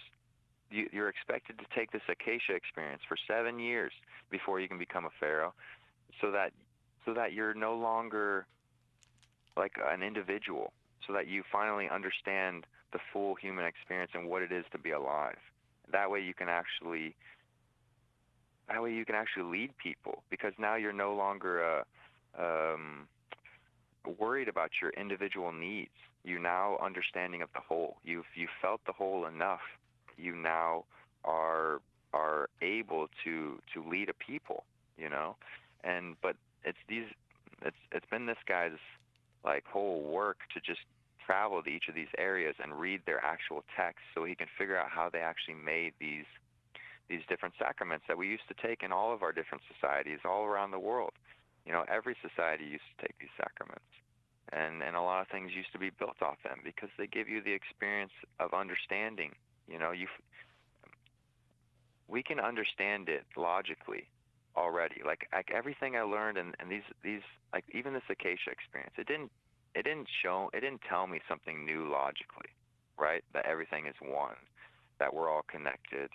You're expected to take this Acacia experience for 7 years before you can become a pharaoh, so that you're no longer like an individual, so that you finally understand the full human experience and what it is to be alive. That way you can actually lead people, because now you're no longer worried about your individual needs. You now understanding of the whole. You've felt the whole enough. You now are able to lead a people, you know. But it's been this guy's like whole work to just travel to each of these areas and read their actual texts, so he can figure out how they actually made these different sacraments that we used to take in all of our different societies all around the world. You know, every society used to take these sacraments, and a lot of things used to be built off them because they give you the experience of understanding. You know, we can understand it logically already. Like everything I learned and these like even this Acacia experience, it didn't tell me something new logically, right? That everything is one, that we're all connected.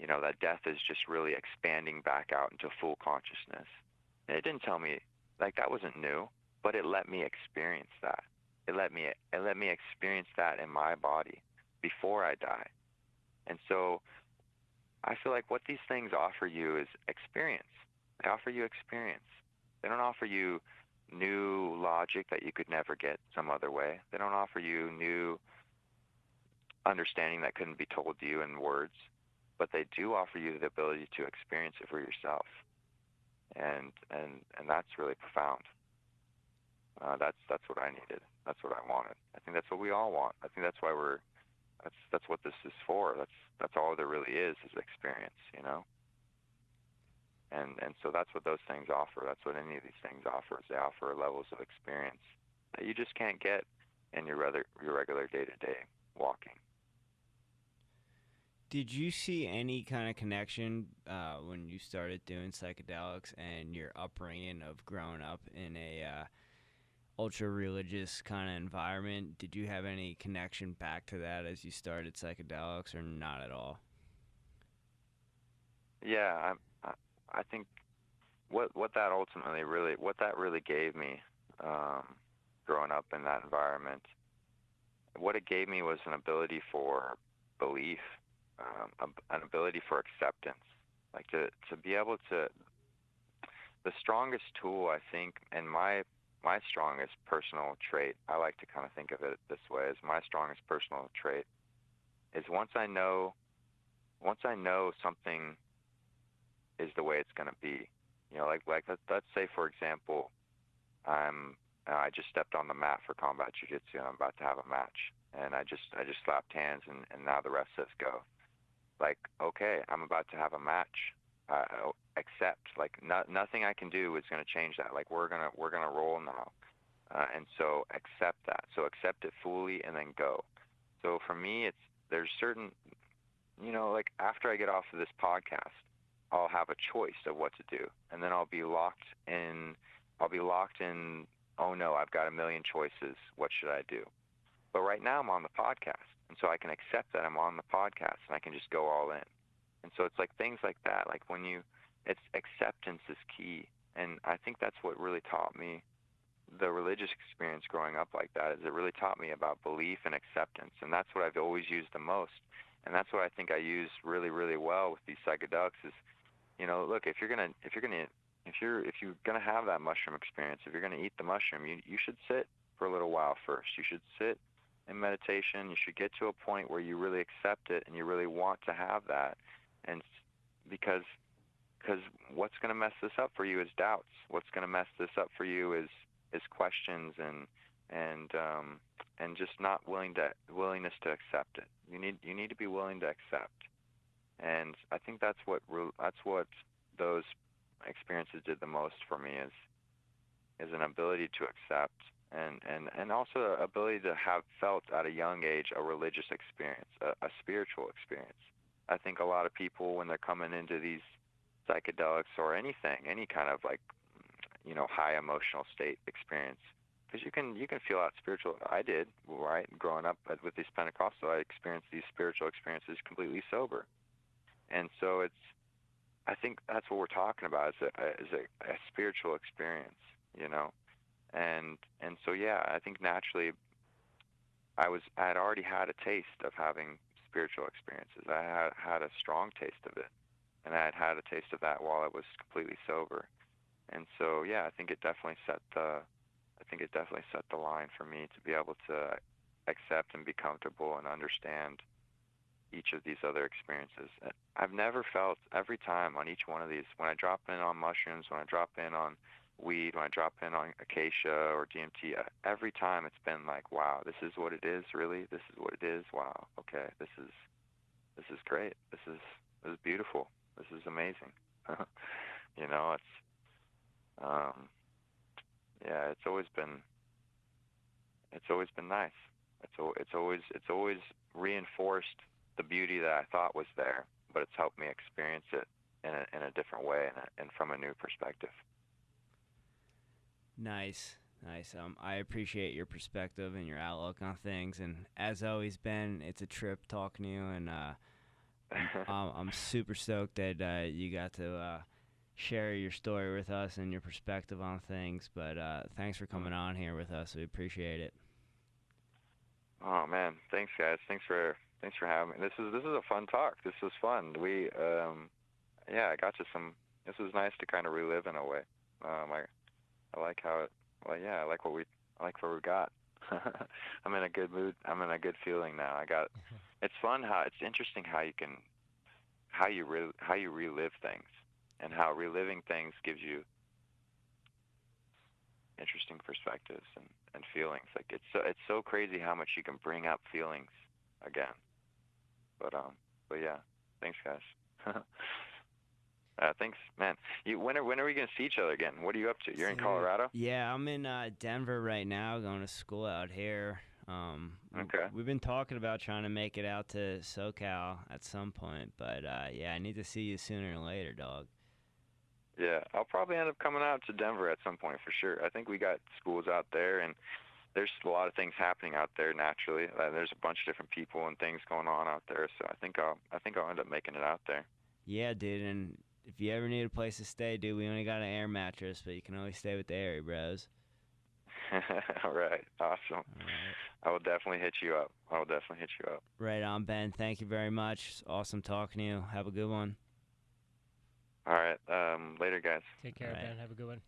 You know, that death is just really expanding back out into full consciousness. And it didn't tell me, like, that wasn't new, but it let me experience that. It let me experience that in my body before I die. And so I feel like what these things offer you is experience. They offer you experience. They don't offer you new logic that you could never get some other way. They don't offer you new understanding that couldn't be told to you in words, but they do offer you the ability to experience it for yourself, and that's really profound. That's what I needed. That's what I wanted. I think that's what we all want. I think that's why that's what this is for. That's all there really is experience, you know. And so that's what those things offer. That's what any of these things offer. They offer levels of experience that you just can't get in your regular day-to-day walking. Did you see any kind of connection when you started doing psychedelics and your upbringing of growing up in a ultra-religious kind of environment? Did you have any connection back to that as you started psychedelics, or not at all? Yeah, I think what that ultimately really gave me, growing up in that environment, what it gave me was an ability for belief, an ability for acceptance, like to be able to the strongest tool, I think, and my strongest personal trait, I like to kind of think of it this way, is my strongest personal trait is once I know something is the way it's going to be. You know, like let's say, for example, I just stepped on the mat for combat jiu-jitsu and I'm about to have a match, and I just slapped hands and now the ref says go. Like, okay, I'm about to have a match. Accept. Like, nothing I can do is going to change that. Like, we're gonna roll now, and so accept that. So accept it fully and then go. So for me, there's certain, you know, like after I get off of this podcast, I'll have a choice of what to do, and then I'll be locked in. Oh no, I've got a million choices. What should I do? But right now I'm on the podcast, and so I can accept that I'm on the podcast, and I can just go all in. And so it's like things like that. Like it's acceptance is key, and I think that's what really taught me the religious experience growing up like that. Is it really taught me about belief and acceptance, and that's what I've always used the most, and that's what I think I use really, really well with these psychedelics. Is, you know, look, if you're gonna have that mushroom experience, if you're gonna eat the mushroom, you should sit for a little while first. You should sit in meditation. You should get to a point where you really accept it and you really want to have that, and because what's going to mess this up for you is doubts. What's going to mess this up for you is questions and just not willingness to accept it. You need to be willing to accept, and I think that's what those experiences did the most for me is an ability to accept and also ability to have felt at a young age a religious experience, a spiritual experience. I think a lot of people, when they're coming into these psychedelics or anything, any kind of like, you know, high emotional state experience, because you can feel out spiritual. I did, right? Growing up with these Pentecostal, I experienced these spiritual experiences completely sober, and so I think that's what we're talking about is a spiritual experience, you know, and so yeah, I think naturally I had already had a taste of having spiritual experiences. I had a strong taste of it, and I had a taste of that while I was completely sober. And so, yeah, I think it definitely set the line for me to be able to accept and be comfortable and understand each of these other experiences. I've never felt, every time on each one of these, when I drop in on mushrooms, when I drop in on weed, when I drop in on acacia or DMT, every time it's been like, wow, this is what it is, really? This is what it is? Wow, okay, this is great. This is beautiful. This is amazing. You know, yeah, it's always been nice. It's always reinforced the beauty that I thought was there, but it's helped me experience it in a different way and from a new perspective. Nice. I appreciate your perspective and your outlook on things, and as always, Ben, it's a trip talking to you, and I'm super stoked that you got to share your story with us and your perspective on things. But thanks for coming on here with us. We appreciate it. Oh man, thanks guys. Thanks for having me. This is a fun talk. This was fun. I got to this was nice to kind of relive in a way. I like how it. Well, yeah, I like what we got. I'm in a good mood. I'm in a good feeling now. It's fun it's interesting how you relive things, and how reliving things gives you interesting perspectives and feelings. Like it's so crazy how much you can bring up feelings again. But yeah, thanks guys. Thanks, man. When are we gonna see each other again? What are you up to? You're in Colorado? Yeah, I'm in Denver right now, going to school out here. Okay. We've been talking about trying to make it out to SoCal at some point, but yeah, I need to see you sooner or later, dog. Yeah, I'll probably end up coming out to Denver at some point for sure. I think we got schools out there, and there's a lot of things happening out there naturally. There's a bunch of different people and things going on out there, so I think I'll end up making it out there. Yeah, dude, and if you ever need a place to stay, dude, we only got an air mattress, but you can always stay with the Airey Bros. All right, awesome. All right. I will definitely hit you up. Right on, Ben. Thank you very much. Awesome talking to you. Have a good one. All right. Later, guys. Take care, All right. Ben. Have a good one.